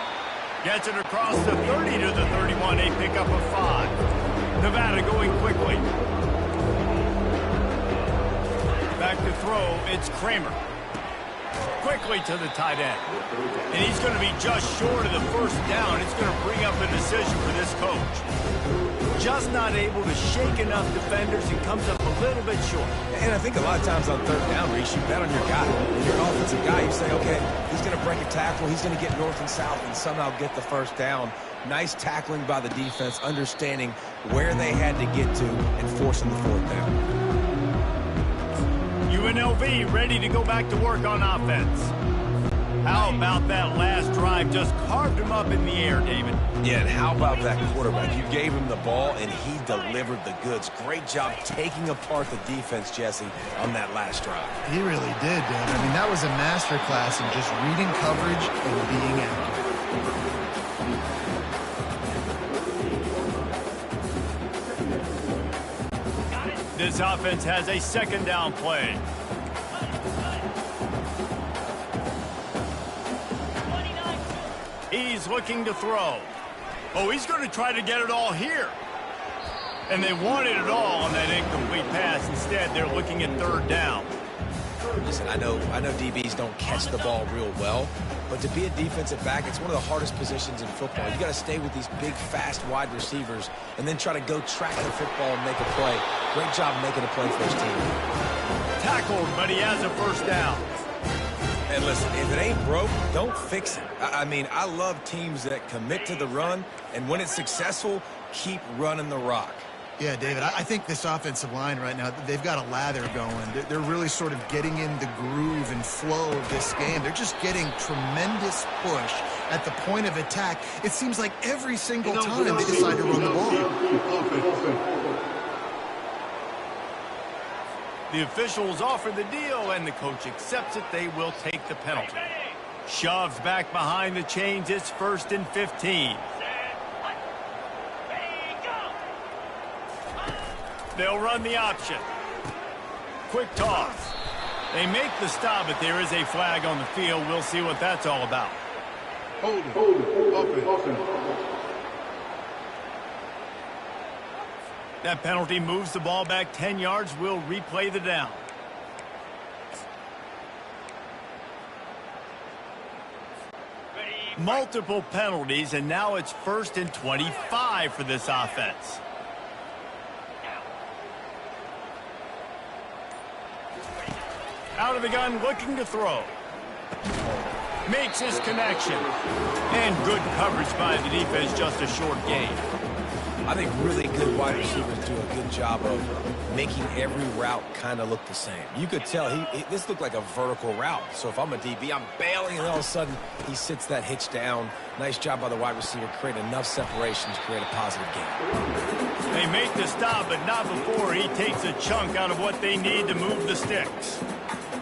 Gets it across the 30 to the 31. A pickup of 5. Nevada going quickly. Back to throw. It's Kramer. Quickly to the tight end. And he's going to be just short of the first down. It's going to bring up a decision for this coach. Just not able to shake enough defenders and comes up a little bit short. And I think a lot of times on 3rd down, Reese, you bet on your guy. When you're an offensive guy, you say, okay, he's going to break a tackle, he's going to get north and south and somehow get the first down. Nice tackling by the defense, understanding where they had to get to and forcing the 4th down. UNLV ready to go back to work on offense. How about that last drive? Just carved him up in the air, David. Yeah, and how about that quarterback? You gave him the ball, and he delivered the goods. Great job taking apart the defense, Jesse, on that last drive. He really did, Dave. I mean, that was a masterclass in just reading coverage and being accurate. This offense has a 2nd down play. He's looking to throw. Oh, he's going to try to get it all here. And they wanted it all on that incomplete pass. Instead, they're looking at third down. Listen, I know DBs don't catch the ball real well, but to be a defensive back, it's one of the hardest positions in football. You got to stay with these big, fast wide receivers and then try to go track the football and make a play. Great job making a play for his team. Tackled, but he has a first down. And listen, if it ain't broke, don't fix it. I mean, I love teams that commit to the run, and when it's successful, keep running the rock. Yeah, David, I think this offensive line right now, they've got a lather going. They're really sort of getting in the groove and flow of this game. They're just getting tremendous push at the point of attack. It seems like every single time they decide to run the ball. The officials offer the deal, and the coach accepts it. They will take the penalty. Shoves back behind the chains. It's 1st and 15. They'll run the option. Quick toss. They make the stop, but there is a flag on the field. We'll see what that's all about. Hold it. Open. That penalty moves the ball back 10 yards. We'll replay the down. Multiple penalties, and now it's 1st and 25 for this offense. Out of the gun, looking to throw. Makes his connection. And good coverage by the defense, just a short gain. I think really good wide receivers do a good job of making every route kind of look the same. You could tell this looked like a vertical route. So if I'm a DB, I'm bailing, and all of a sudden he sits that hitch down. Nice job by the wide receiver, create enough separation to create a positive gain. They make the stop, but not before he takes a chunk out of what they need to move the sticks.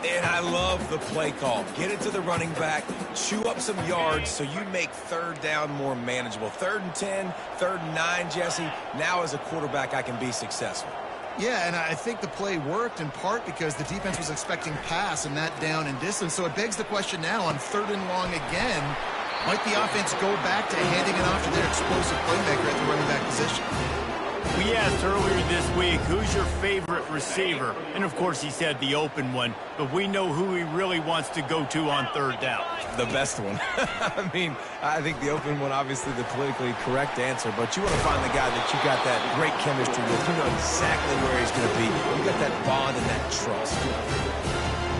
And I love the play call. Get it to the running back, chew up some yards so you make third down more manageable. 3rd and 10, 3rd and 9, Jesse. Now as a quarterback, I can be successful. Yeah, and I think the play worked in part because the defense was expecting pass and that down and distance. So it begs the question now on 3rd and long again, might the offense go back to handing it off to their explosive playmaker at the running back position? We asked earlier this week, who's your favorite receiver? And, of course, he said the open one. But we know who he really wants to go to on 3rd down. The best one. I mean, I think the open one, obviously the politically correct answer. But you want to find the guy that you got that great chemistry with. You know exactly where he's going to be. You got that bond and that trust.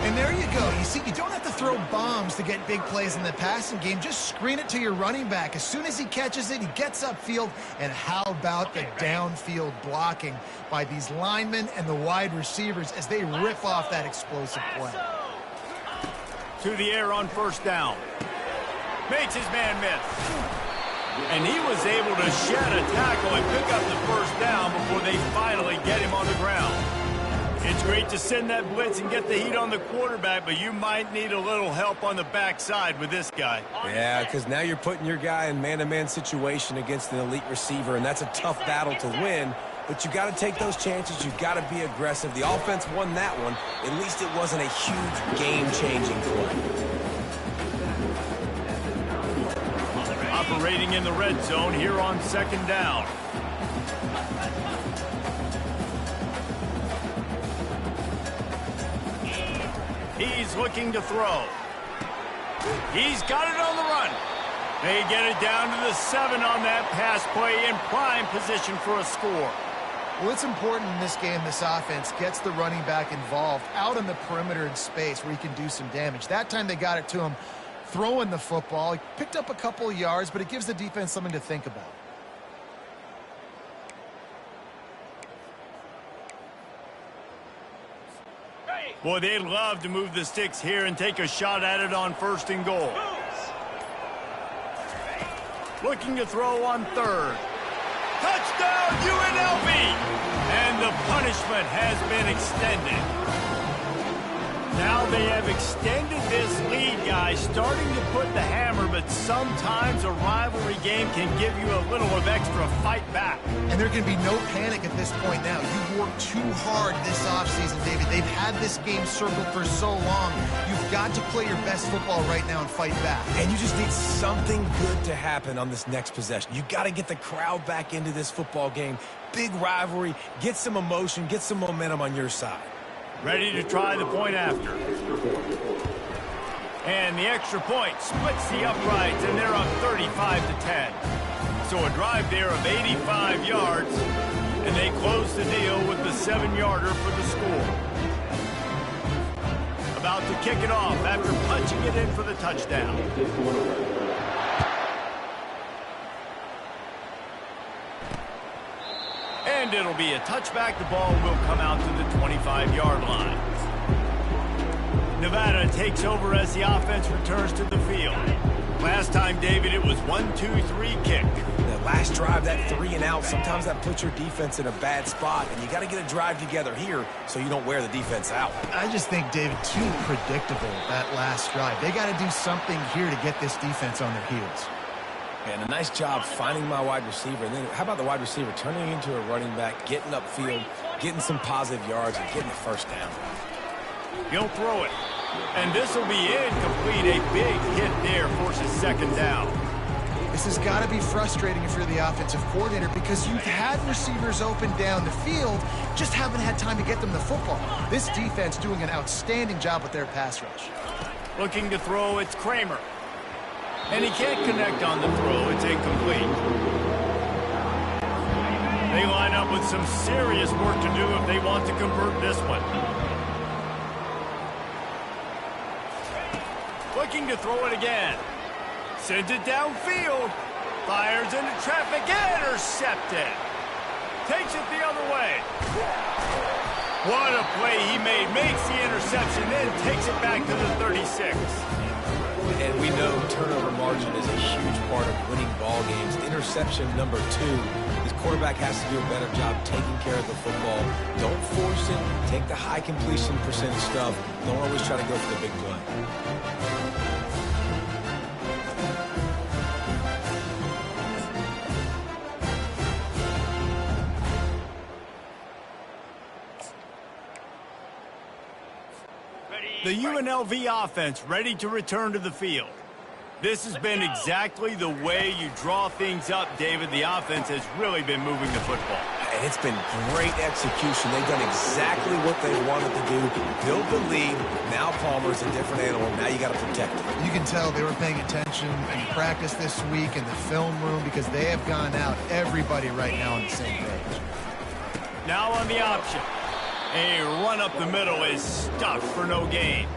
And there you go. You see, you don't have to throw bombs to get big plays in the passing game. Just screen it to your running back. As soon as he catches it, he gets upfield. And how about the downfield blocking by these linemen and the wide receivers as they rip off that explosive play? To the air on 1st down. Makes his man miss. And he was able to shed a tackle and pick up the 1st down before they finally get him on the ground. It's great to send that blitz and get the heat on the quarterback, but you might need a little help on the backside with this guy. Yeah, because now you're putting your guy in man-to-man situation against an elite receiver, and that's a tough battle to win. But you got to take those chances. You've got to be aggressive. The offense won that one. At least it wasn't a huge game-changing play. Operating in the red zone here on 2nd down. He's looking to throw. He's got it on the run. They get it down to the 7 on that pass play in prime position for a score. Well, it's important in this game this offense gets the running back involved out on the perimeter in space where he can do some damage. That time they got it to him throwing the football. He picked up a couple of yards, but it gives the defense something to think about. Boy, they'd love to move the sticks here and take a shot at it on 1st and goal. Looking to throw on 3rd. Touchdown, UNLV! And the punishment has been extended. Now they have extended this lead, guys, starting to put the hammer, but sometimes a rivalry game can give you a little of extra fight back. And there can be no panic at this point now. You've worked too hard this offseason, David. They've had this game circled for so long. You've got to play your best football right now and fight back. And you just need something good to happen on this next possession. You got to get the crowd back into this football game. Big rivalry, get some emotion, get some momentum on your side. Ready to try the point after. And the extra point splits the uprights, and they're up 35-10. So a drive there of 85 yards, and they close the deal with the 7-yarder for the score. About to kick it off after punching it in for the touchdown. And it'll be a touchback. The ball will come out to the 25-yard line. Nevada takes over as the offense returns to the field. Last time, David, it was 1-2-3 kick. That last drive, that 3 and out, sometimes that puts your defense in a bad spot, and you got to get a drive together here so you don't wear the defense out. I just think, David, too predictable, that last drive. They got to do something here to get this defense on their heels. And a nice job finding my wide receiver. And then how about the wide receiver turning into a running back, getting upfield, getting some positive yards, and getting the first down. He'll throw it. And this will be incomplete. A big hit there forces second down. This has got to be frustrating if you're the offensive coordinator because you've had receivers open down the field, just haven't had time to get them the football. This defense doing an outstanding job with their pass rush. Looking to throw, it's Kramer. And he can't connect on the throw. It's incomplete. They line up with some serious work to do if they want to convert this one. Looking to throw it again. Sends it downfield. Fires into traffic. Intercepted. Takes it the other way. What a play he made. Makes the interception, then takes it back to the 36. And we know turnover margin is a huge part of winning ball games. Interception number 2. This quarterback has to do a better job taking care of the football. Don't force it. Take the high completion percentage stuff. Don't always try to go for the big play. The UNLV offense ready to return to the field. This has been exactly the way you draw things up, David. The offense has really been moving the football. And it's been great execution. They've done exactly what they wanted to do. Build the lead. Now Palmer's a different animal. Now you got to protect him. You can tell they were paying attention in practice this week in the film room because they have gone out, everybody right now on the same page. Now on the option. A run up the middle is stuffed for no gain.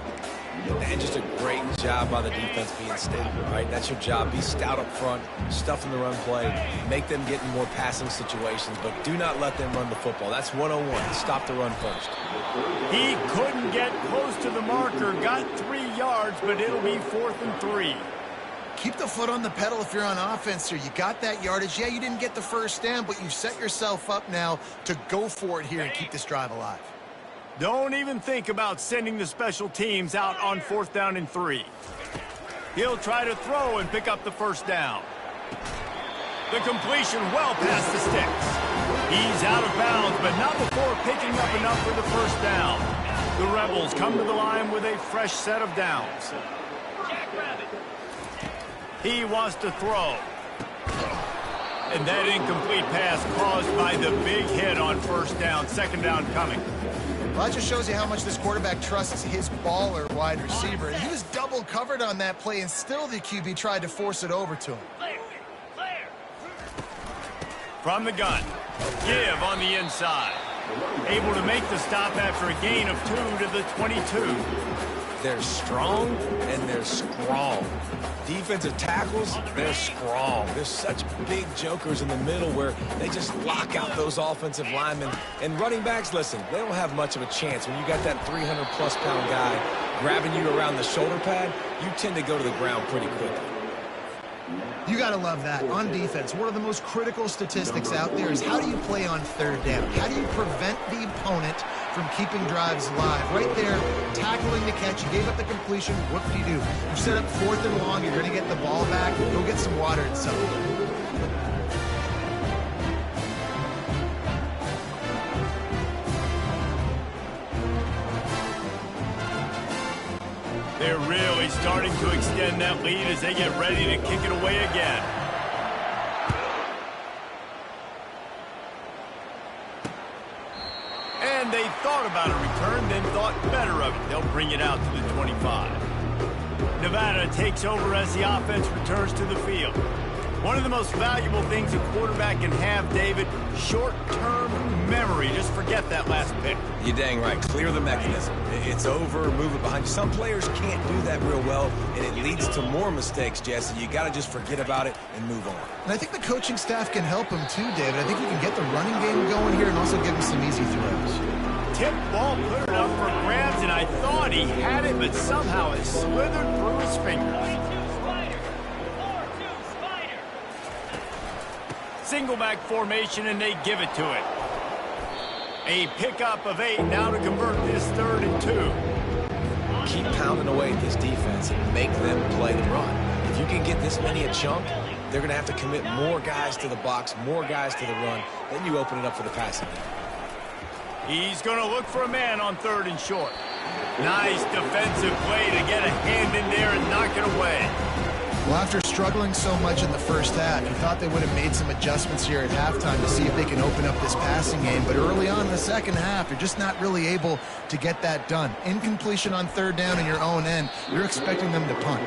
And just a great job by the defense being stout, right? That's your job. Be stout up front, stuff in the run play, make them get in more passing situations, but do not let them run the football. That's 101. Stop the run first. He couldn't get close to the marker, got 3 yards, but it'll be 4th and 3. Keep the foot on the pedal if you're on offense here. You got that yardage. Yeah, you didn't get the first down, but you've set yourself up now to go for it here and keep this drive alive. Don't even think about sending the special teams out on 4th down and 3. He'll try to throw and pick up the first down. The completion well past the sticks. He's out of bounds, but not before picking up enough for the first down. The Rebels come to the line with a fresh set of downs. He wants to throw. And that incomplete pass caused by the big hit on first down. Second down coming. Well, that just shows you how much this quarterback trusts his baller wide receiver. And he was double covered on that play, and still the QB tried to force it over to him. From the gun. Give on the inside. Able to make the stop after a gain of 2 to the 22. They're strong and they're strong. Defensive tackles, they're strong. There's such big jokers in the middle where they just lock out those offensive linemen. And running backs, listen, they don't have much of a chance. When you got that 300-plus pound guy grabbing you around the shoulder pad, you tend to go to the ground pretty quickly. You got to love that. On defense, one of the most critical statistics out there is how do you play on 3rd down? How do you prevent the opponent from keeping drives alive. Right there, tackling the catch. You gave up the completion. Whoop-de-doo. You set up 4th and long. You're going to get the ball back. Go get some water and celebrate. They're really starting to extend that lead as they get ready to kick it away again. And they thought about a return, then thought better of it. They'll bring it out to the 25. Nevada takes over as the offense returns to the field. One of the most valuable things a quarterback can have, David, short-term memory. Just forget that last pick. You're dang right. Clear the mechanism. It's over, move it behind you. Some players can't do that real well, and it leads to more mistakes, Jesse. You got to just forget about it and move on. And I think the coaching staff can help him too, David. I think you can get the running game going here and also give him some easy throws. Tip ball, put it up for grabs, and I thought he had it, but somehow it slithered through his fingers. Single back formation, and they give it to it. A pickup of 8 now to convert this 3rd and 2. Keep pounding away at this defense and make them play the run. If you can get this many a chunk, they're going to have to commit more guys to the box, more guys to the run. Then you open it up for the passing game. He's going to look for a man on 3rd and short. Nice defensive play to get a hand in there and knock it away. Well, after struggling so much in the first half, you thought they would have made some adjustments here at halftime to see if they can open up this passing game. But early on in the second half, you're just not really able to get that done. Incompletion on 3rd down in your own end, you're expecting them to punt.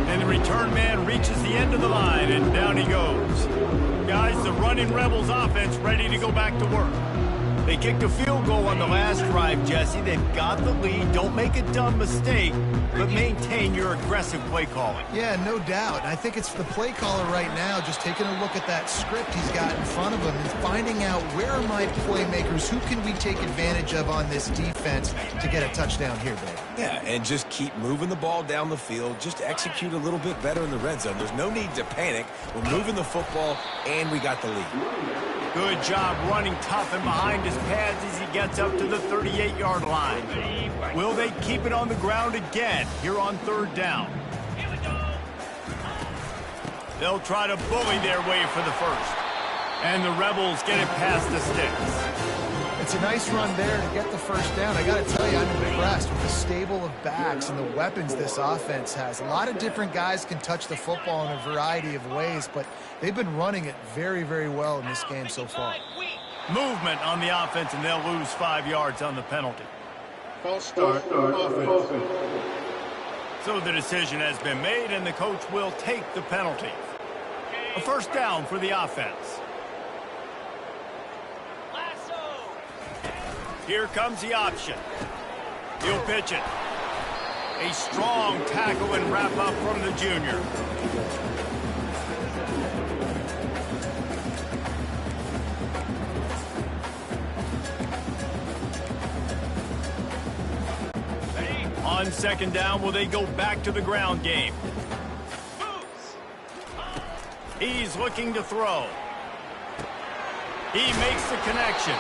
And the return man reaches the end of the line, and down he goes. Guys, the Runnin Rebels offense ready to go back to work. They kicked a field goal on the last drive, Jesse. They've got the lead. Don't make a dumb mistake, but maintain your aggressive play calling. Yeah, no doubt. I think it's the play caller right now just taking a look at that script he's got in front of him and finding out where are my playmakers, who can we take advantage of on this defense to get a touchdown here, baby. Yeah, and just keep moving the ball down the field. Just execute a little bit better in the red zone. There's no need to panic. We're moving the football, and we got the lead. Good job running tough and behind his pads as he gets up to the 38-yard line. Will they keep it on the ground again here on 3rd down? They'll try to bully their way for the first. And the Rebels get it past the sticks. It's a nice run there to get the first down. I got to tell you, I'm impressed with the stable of backs and the weapons this offense has. A lot of different guys can touch the football in a variety of ways, but they've been running it very, very well in this game so far. Movement on the offense, and they'll lose 5 yards on the penalty. False start, offense. So the decision has been made, and the coach will take the penalty. A first down for the offense. Here comes the option. He'll pitch it. A strong tackle and wrap up from the junior. On 2nd down, will they go back to the ground game? He's looking to throw. He makes the connection.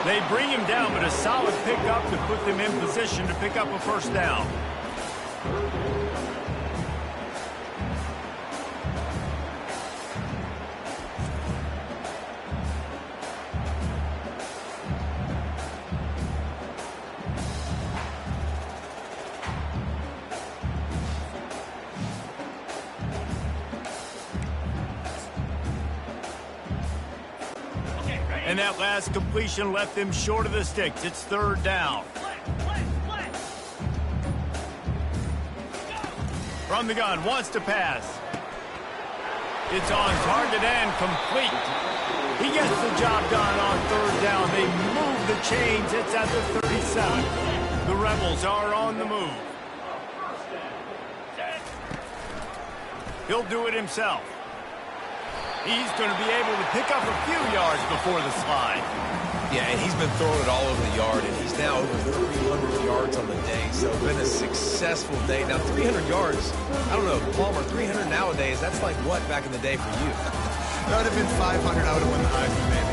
They bring him down, but a solid pickup to put them in position to pick up a first down. And that last completion left them short of the sticks. It's 3rd down. From the gun, wants to pass. It's on target and complete. He gets the job done on 3rd down. They move the chains. It's at the 37. The Rebels are on the move. He'll do it himself. He's going to be able to pick up a few yards before the slide. Yeah, and he's been throwing it all over the yard, and he's now over 300 yards on the day. So it's been a successful day. Now, 300 yards, I don't know, Palmer, 300 nowadays, that's like what back in the day for you? That would have been 500. I would have won the Heisman, man.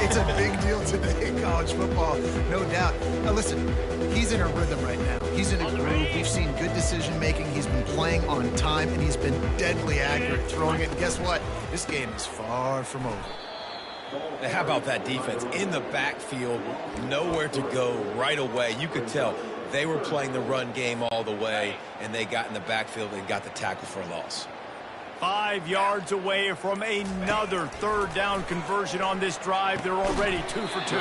It's a big deal today in college football, no doubt. Now, listen, he's in a rhythm right now. He's in a groove. We've seen good decision-making. He's been playing on time, and he's been deadly accurate throwing it. And guess what? This game is far from over. Now, how about that defense? In the backfield, nowhere to go right away. You could tell they were playing the run game all the way, and they got in the backfield and got the tackle for a loss. 5 yards away from another third down conversion on this drive. They're already 2 for 2.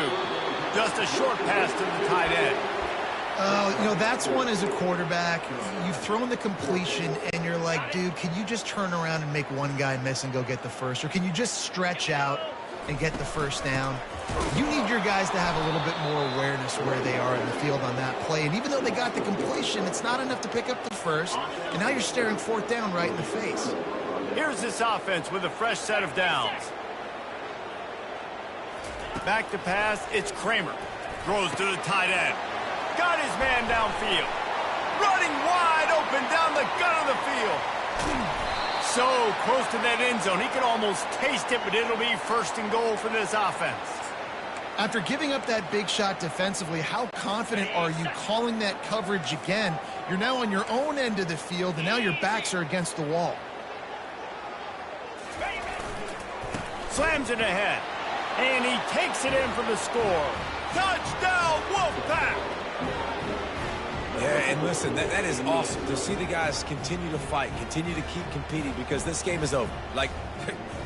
Just a short pass to the tight end. You know, that's one as a quarterback. You've thrown the completion, and you're like, dude, can you just turn around and make one guy miss and go get the first? Or can you just stretch out and get the first down? You need your guys to have a little bit more awareness where they are in the field on that play. And even though they got the completion, it's not enough to pick up the first. And now you're staring fourth down right in the face. Here's this offense with a fresh set of downs. Back to pass, it's Kramer. Throws to the tight end. Got his man downfield. Running wide open down the gut of the field. So close to that end zone, he could almost taste it, but it'll be first and goal for this offense. After giving up that big shot defensively, how confident are you calling that coverage again? You're now on your own end of the field, and now your backs are against the wall. Slams it ahead, and he takes it in for the score. Touchdown, Wolfpack! Yeah, and listen, that is awesome to see the guys continue to fight, continue to keep competing, because this game is over. Like,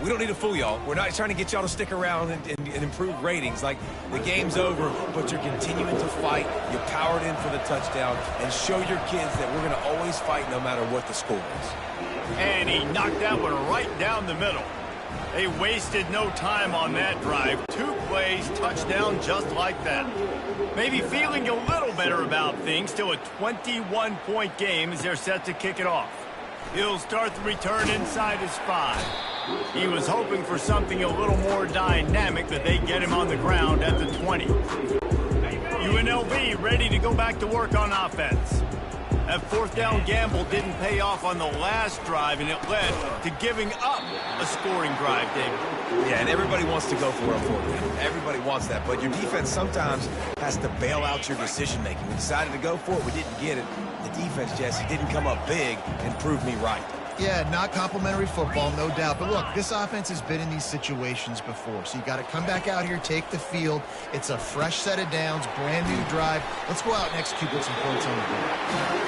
we don't need to fool y'all. We're not trying to get y'all to stick around and improve ratings. Like, the game's over, but you're continuing to fight. You powered in for the touchdown, and show your kids that we're going to always fight no matter what the score is. And he knocked that one right down the middle. They wasted no time on that drive. 2 plays, touchdown just like that. Maybe feeling a little better about things. Still a 21-point game as they're set to kick it off. He'll start the return inside his 5. He was hoping for something a little more dynamic, but they get him on the ground at the 20. UNLV ready to go back to work on offense. That fourth down gamble didn't pay off on the last drive, and it led to giving up a scoring drive, David. Yeah, and everybody wants to go for it on fourth down. Everybody wants that, but your defense sometimes has to bail out your decision-making. We decided to go for it. We didn't get it. The defense, Jesse, didn't come up big and prove me right. Yeah, not complimentary football, no doubt. But look, this offense has been in these situations before. So you got to come back out here, take the field. It's a fresh set of downs, brand new drive. Let's go out and execute with some points on the board.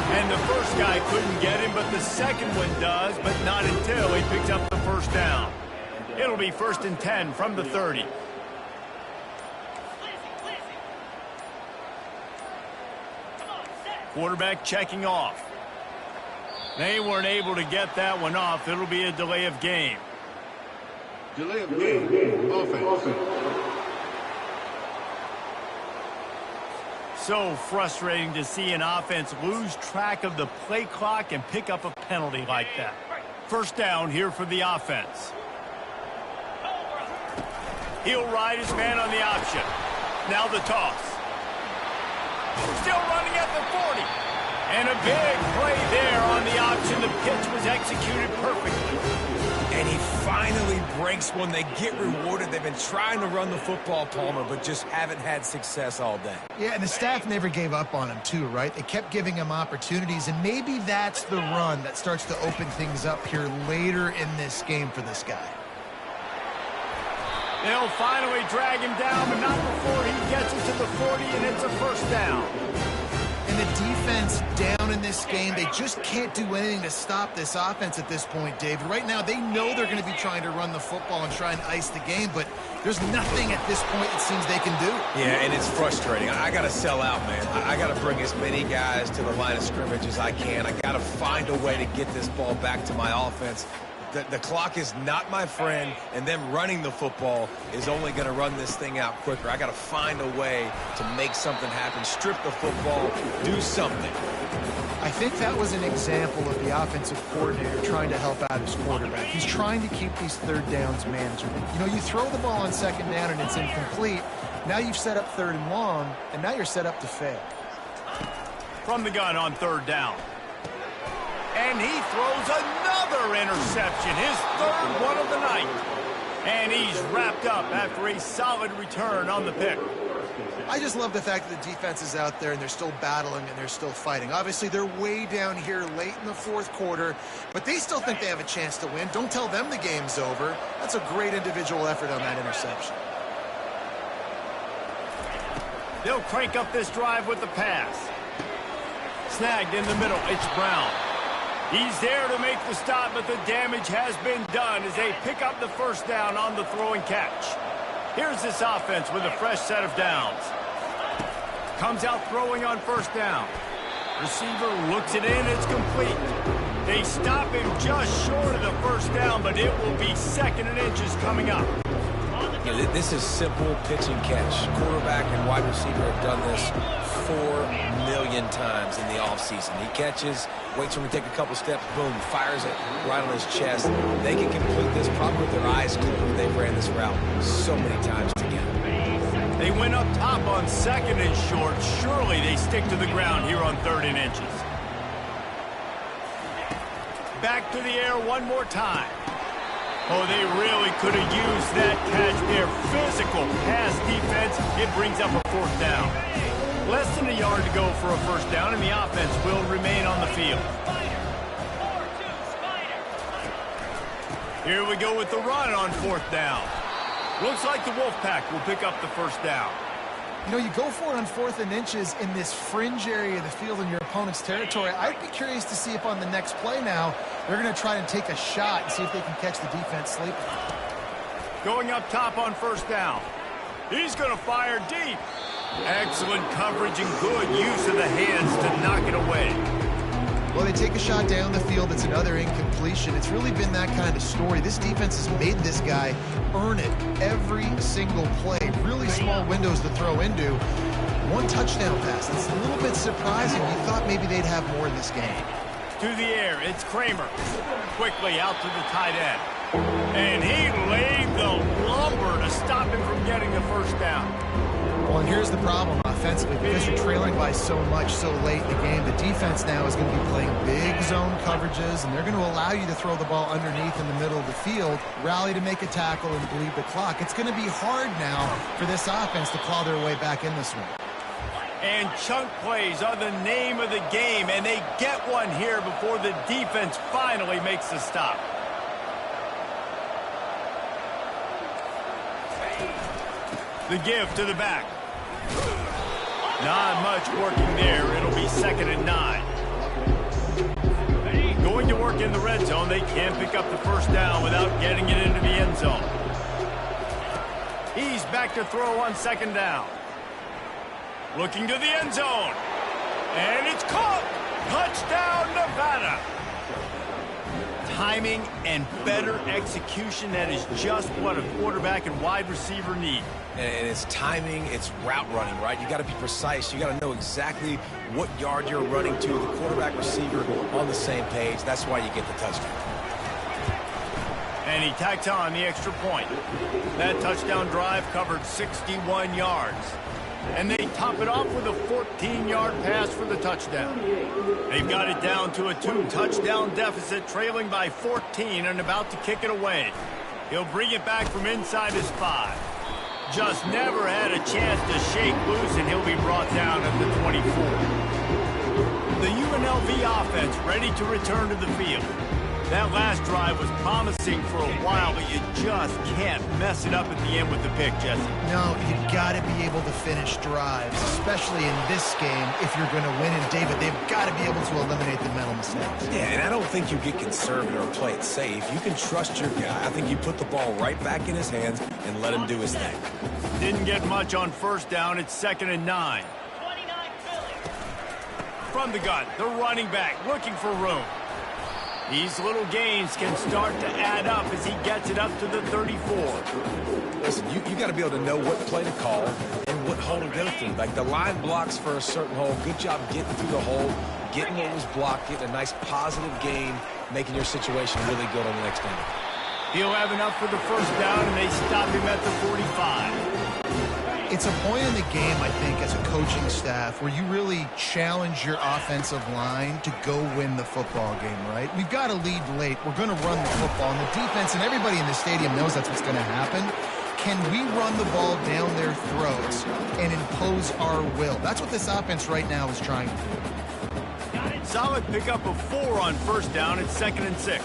And the first guy couldn't get him, but the second one does, but not until he picks up the first down. It'll be 1st and 10 from the 30. Quarterback checking off. They weren't able to get that one off. It'll be a delay of game. Delay of game. Offense. So frustrating to see an offense lose track of the play clock and pick up a penalty like that. First down here for the offense. He'll ride his man on the option. Now the toss. Still running at the 40. And a big play there on the option. The pitch was executed perfectly. And he finally breaks one. They get rewarded. They've been trying to run the football, Palmer, but just haven't had success all day. Yeah, and the staff never gave up on him, too, right? They kept giving him opportunities, and maybe that's the run that starts to open things up here later in this game for this guy. They'll finally drag him down, but not before he gets it to the 40, and it's a first down. And the defense down in this game, they just can't do anything to stop this offense at this point, David. Right now, they know they're going to be trying to run the football and try and ice the game, but there's nothing at this point it seems they can do. Yeah, and it's frustrating. I got to sell out, man. I got to bring as many guys to the line of scrimmage as I can. I got to find a way to get this ball back to my offense. The clock is not my friend, and them running the football is only going to run this thing out quicker. I got to find a way to make something happen, strip the football, do something. I think that was an example of the offensive coordinator trying to help out his quarterback. He's trying to keep these third downs manageable. You know, you throw the ball on second down and it's incomplete. Now you've set up third and long, and now you're set up to fail. From the gun on third down. And he throws another interception, his third one of the night. And he's wrapped up after a solid return on the pick. I just love the fact that the defense is out there and they're still battling and they're still fighting. Obviously, they're way down here late in the fourth quarter, but they still think they have a chance to win. Don't tell them the game's over. That's a great individual effort on that interception. They'll crank up this drive with the pass. Snagged in the middle, it's Brown. He's there to make the stop, but the damage has been done as they pick up the first down on the throw and catch. Here's this offense with a fresh set of downs. Comes out throwing on first down. Receiver looks it in, it's complete. They stop him just short of the first down, but it will be 2nd and inches coming up. This is simple pitch and catch. Quarterback and wide receiver have done this 4 million times in the offseason. He catches, waits for him to take a couple steps, boom, fires it right on his chest. They can complete this probably with their eyes closed. They've ran this route so many times together. They went up top on 2nd and short. Surely they stick to the ground here on 3rd and inches. Back to the air one more time. Oh, they really could have used that catch there. Physical pass defense. It brings up a 4th down. Less than a yard to go for a first down, and the offense will remain on the field. Here we go with the run on 4th down. Looks like the Wolfpack will pick up the first down. You know, you go for it on 4th and inches in this fringe area of the field in your opponent's territory. I'd be curious to see if on the next play now, they're going to try and take a shot and see if they can catch the defense sleeping. Going up top on first down. He's going to fire deep. Excellent coverage and good use of the hands to knock it away. Well, they take a shot down the field. It's another incompletion. It's really been that kind of story. This defense has made this guy earn it every single play. Really small windows to throw into. 1 touchdown pass. It's a little bit surprising. You thought maybe they'd have more in this game. To the air, it's Kramer. Quickly out to the tight end. And he laid the lumber to stop him from getting the first down. Well, and here's the problem offensively. Because you're trailing by so much so late in the game, the defense now is going to be playing big zone coverages, and they're going to allow you to throw the ball underneath in the middle of the field, rally to make a tackle, and bleed the clock. It's going to be hard now for this offense to claw their way back in this one. And chunk plays are the name of the game, and they get one here before the defense finally makes the stop. The give to the back. Not much working there. It'll be 2nd and 9. Going to work in the red zone. They can't pick up the first down without getting it into the end zone. He's back to throw on 2nd down. Looking to the end zone. And it's caught. Touchdown, Nevada. Timing and better execution. That is just what a quarterback and wide receiver need. And it's timing, it's route running, right? You got to be precise. You got to know exactly what yard you're running to. The quarterback receiver on the same page. That's why you get the touchdown. And he tacks on the extra point. That touchdown drive covered 61 yards. And they top it off with a 14-yard pass for the touchdown. They've got it down to a 2-touchdown deficit, trailing by 14 and about to kick it away. He'll bring it back from inside his 5. Just never had a chance to shake loose, and he'll be brought down at the 24. The UNLV offense ready to return to the field. That last drive was promising for a while, but you just can't mess it up at the end with the pick, Jesse. No, you've got to be able to finish drives, especially in this game if you're going to win. And, David, they've got to be able to eliminate the mental mistakes. Yeah, and I don't think you get conservative or play it safe. You can trust your guy. I think you put the ball right back in his hands and let him do his thing. Didn't get much on first down. It's 2nd and 9. From the gun, the running back looking for room. These little gains can start to add up as he gets it up to the 34. Listen, you got to be able to know what play to call and what hole to go through. Like the line blocks for a certain hole. Good job getting through the hole, getting what was blocked, getting a nice positive gain, making your situation really good on the next down. He'll have enough for the first down, and they stop him at the 45. It's a point in the game, I think, as a coaching staff where you really challenge your offensive line to go win the football game, right? We've got to lead late. We're going to run the football. And the defense and everybody in the stadium knows that's what's going to happen. Can we run the ball down their throats and impose our will? That's what this offense right now is trying to do. Solid pickup of 4 on first down. It's 2nd and 6.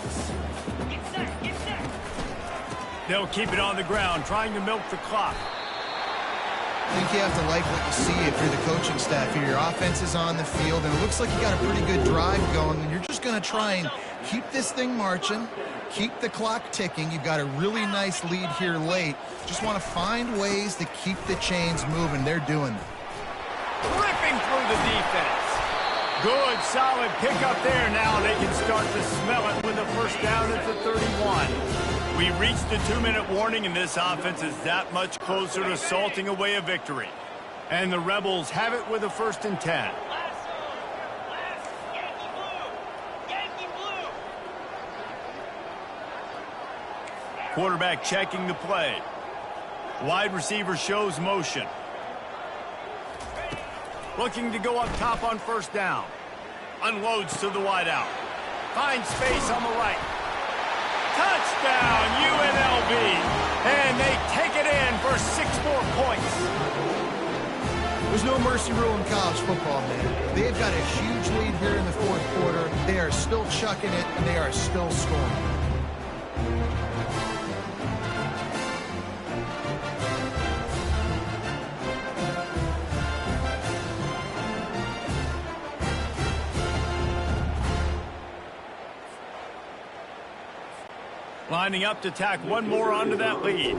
They'll keep it on the ground, trying to milk the clock. I think you have to like what you see if you're the coaching staff here. Your offense is on the field, and it looks like you got a pretty good drive going, and you're just going to try and keep this thing marching, keep the clock ticking. You've got a really nice lead here late. Just want to find ways to keep the chains moving. They're doing it. Ripping through the defense. Good, solid pickup there. Now they can start to smell it with a first down at the 31. We reached the 2-minute warning, and this offense is that much closer to salting away a victory. And the Rebels have it with a 1st and 10. Quarterback checking the play. Wide receiver shows motion. Looking to go up top on first down. Unloads to the wideout. Finds space on the right. Touchdown, UNLV. And they take it in for 6 more points. There's no mercy rule in college football, man. They've got a huge lead here in the 4th quarter. They are still chucking it, and they are still scoring. Lining up to tack one more onto that lead.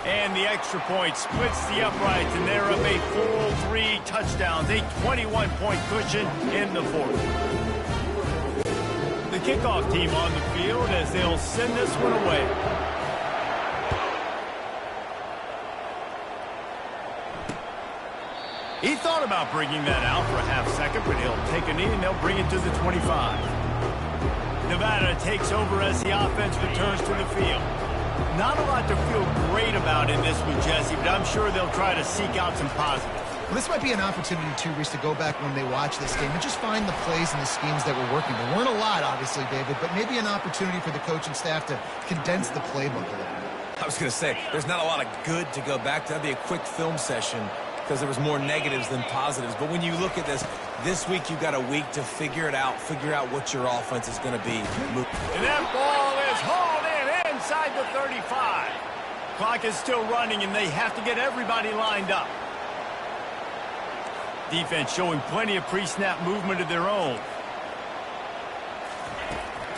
And the extra point splits the uprights, and they're up a full 3 touchdowns, a 21-point cushion in the 4th. The kickoff team on the field as they'll send this one away. He thought about bringing that out for a half second, but he'll take a knee and they'll bring it to the 25. Nevada takes over as the offense returns to the field. Not a lot to feel great about in this one, Jesse, but I'm sure they'll try to seek out some positives. Well, this might be an opportunity, too, Reese, to go back when they watch this game and just find the plays and the schemes that were working. There weren't a lot, obviously, David, but maybe an opportunity for the coaching staff to condense the playbook a little bit. I was going to say, there's not a lot of good to go back to. That'd be a quick film session because there was more negatives than positives. But when you look at this week you've got a week to figure it out, figure out what your offense is going to be. And that ball is hauled in inside the 35. Clock is still running, and they have to get everybody lined up. Defense showing plenty of pre-snap movement of their own.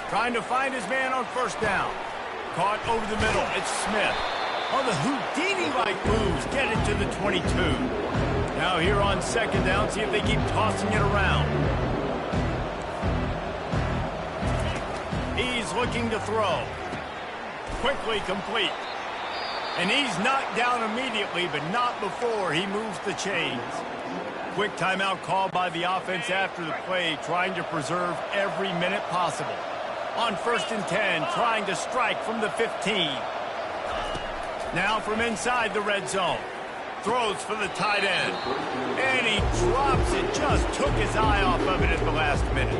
Trying to find his man on first down. Caught over the middle. It's Smith. On the Houdini-like moves, get it to the 22. Now here on second down, see if they keep tossing it around. He's looking to throw. Quickly complete. And he's knocked down immediately, but not before he moves the chains. Quick timeout called by the offense after the play, trying to preserve every minute possible. On 1st and 10, trying to strike from the 15. Now from inside the red zone. Throws for the tight end. And he drops it. Just took his eye off of it at the last minute.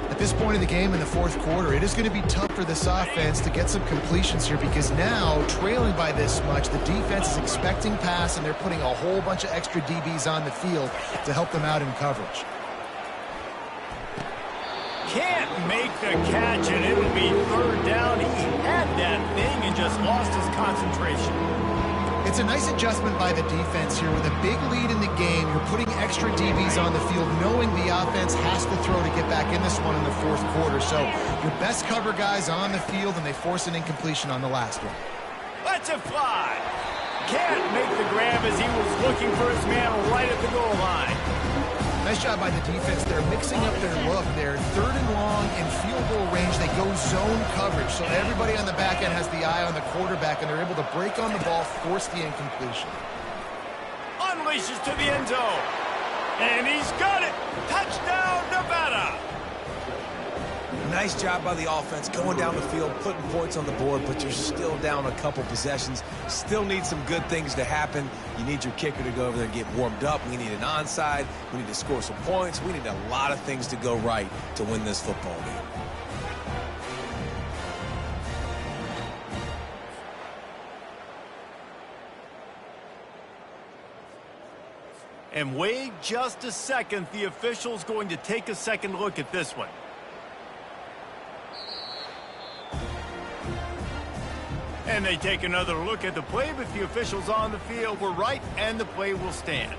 At this point of the game in the 4th quarter, it is going to be tough for this offense to get some completions here because now, trailing by this much, the defense is expecting pass, and they're putting a whole bunch of extra DBs on the field to help them out in coverage. Can't make the catch, and it'll be 3rd down. He had that thing and just lost his concentration. It's a nice adjustment by the defense here. With a big lead in the game, you're putting extra DBs on the field, knowing the offense has to throw to get back in this one in the 4th quarter. So your best cover guys on the field, and they force an incompletion on the last one. Lets it fly. Can't make the grab as he was looking for his man right at the goal line. Nice job by the defense. They're mixing up their look. They're 3rd and long in field goal range. They go zone coverage. So everybody on the back end has the eye on the quarterback, and they're able to break on the ball, force the incompletion. Unleashes to the end zone. And he's got it. Touchdown, Nevada. Nice job by the offense going down the field, putting points on the board, but you're still down a couple possessions. Still need some good things to happen. You need your kicker to go over there and get warmed up. We need an onside. We need to score some points. We need a lot of things to go right to win this football game. And wait just a second. The official's going to take a second look at this one. And they take another look at the play, but the officials on the field were right, and the play will stand.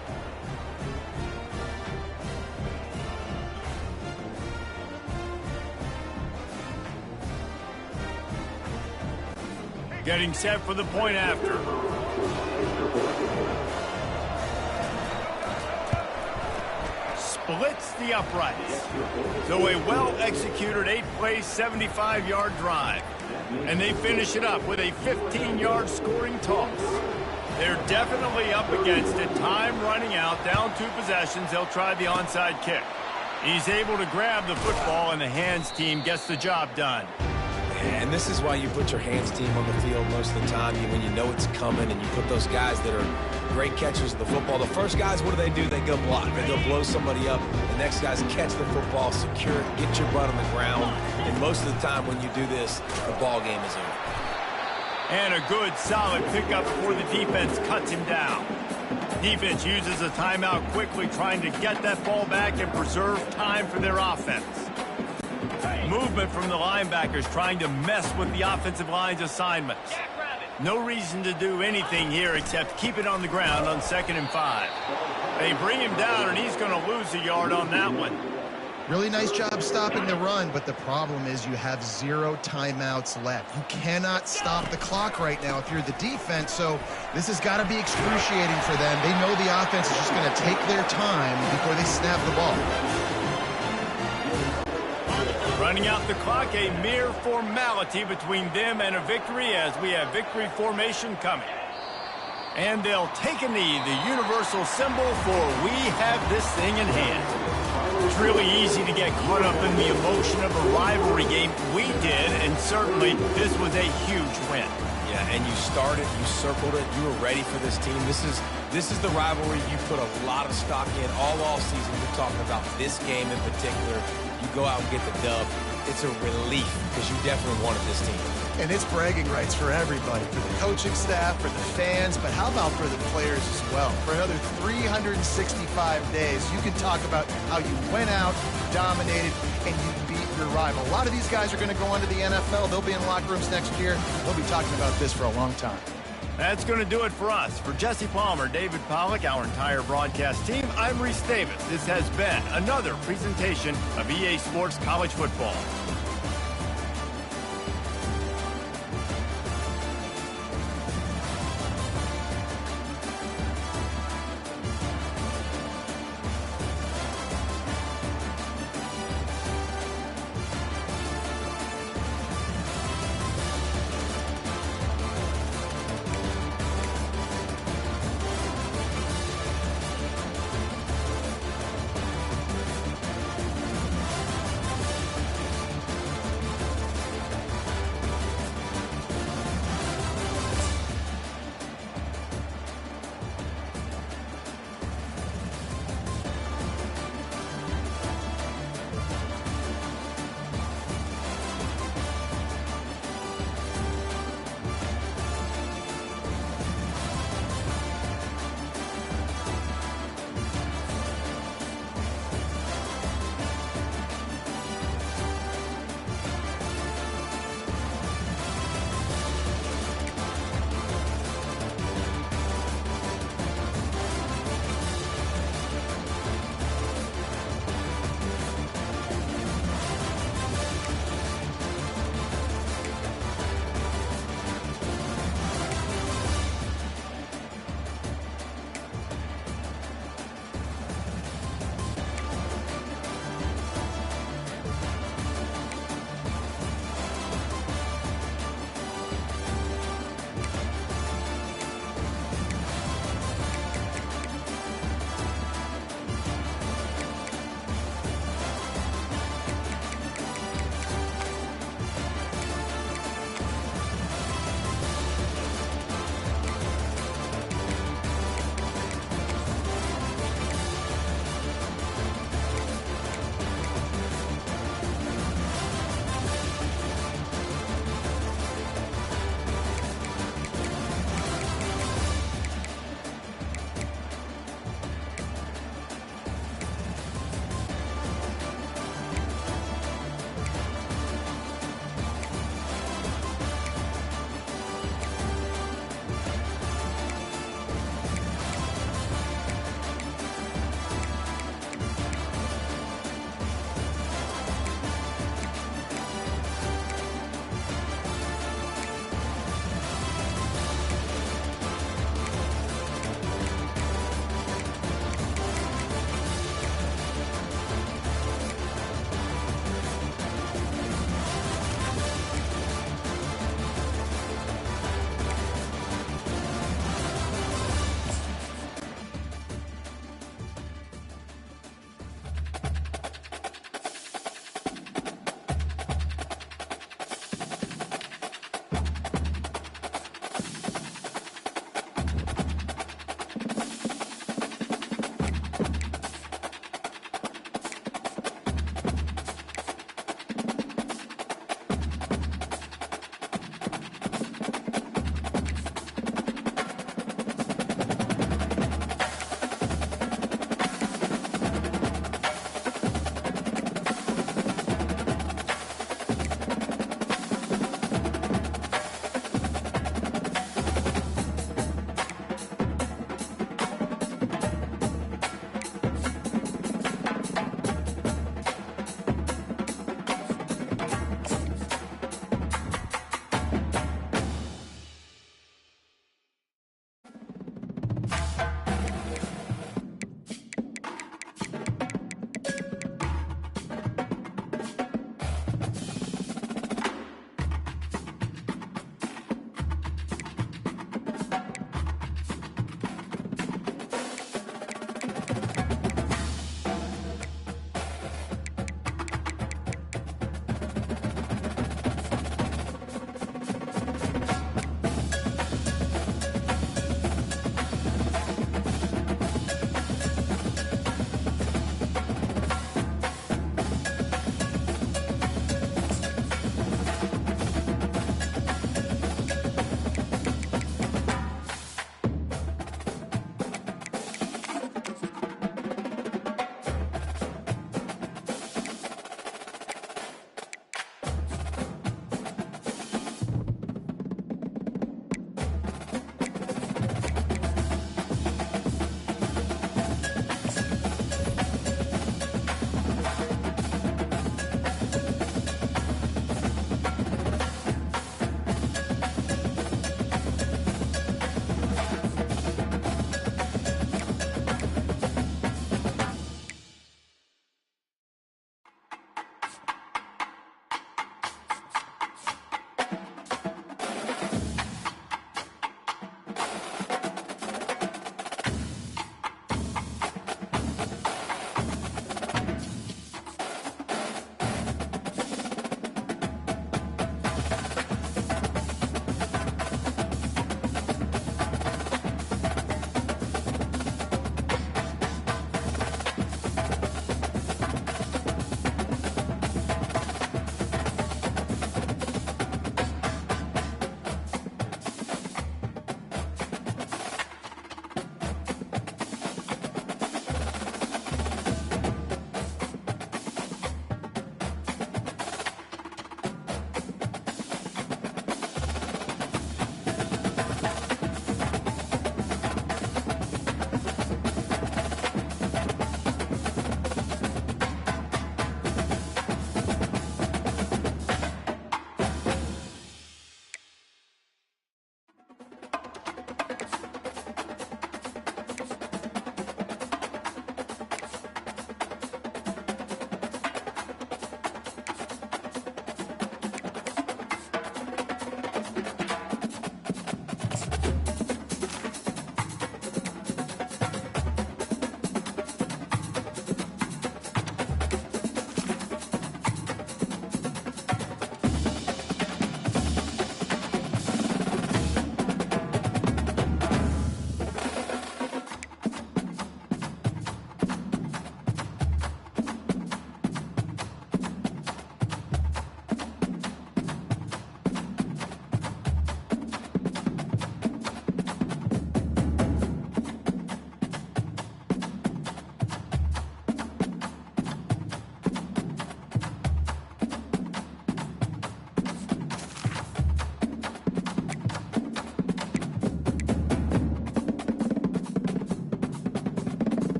Getting set for the point after. Splits the uprights. So a well-executed 8-play, 75-yard drive. And they finish it up with a 15-yard scoring toss. They're definitely up against it. Time running out, down 2 possessions. They'll try the onside kick. He's able to grab the football, and the hands team gets the job done. And this is why you put your hands team on the field most of the time, when you know it's coming, and you put those guys that are great catchers of the football. The first guys, what do? They go block. They go blow somebody up. The next guys catch the football, secure it, get your butt on the ground. And most of the time when you do this, the ball game is over. And a good, solid pickup before the defense cuts him down. Defense uses a timeout quickly, trying to get that ball back and preserve time for their offense. Movement from the linebackers trying to mess with the offensive line's assignments. No reason to do anything here except keep it on the ground on 2nd and 5. They bring him down, and he's going to lose a yard on that one. Really nice job stopping the run, but the problem is you have 0 timeouts left. You cannot stop the clock right now if you're the defense, so this has got to be excruciating for them. They know the offense is just going to take their time before they snap the ball. Running out the clock, a mere formality between them and a victory as we have victory formation coming. And they'll take a knee, the universal symbol for we have this thing in hand. It's really easy to get caught up in the emotion of a rivalry game. We did, and certainly this was a huge win. Yeah, and you started, you circled it, you were ready for this team. This is the rivalry you put a lot of stock in all off season. We're talking about this game in particular. You go out and get the dub. It's a relief because you definitely wanted this team. And it's bragging rights for everybody, for the coaching staff, for the fans, but how about for the players as well? For another 365 days, you can talk about how you went out, dominated, and you beat your rival. A lot of these guys are going to go on to the NFL. They'll be in locker rooms next year. They'll be talking about this for a long time. That's going to do it for us. For Jesse Palmer, David Pollack, our entire broadcast team, I'm Reese Davis. This has been another presentation of EA Sports College Football.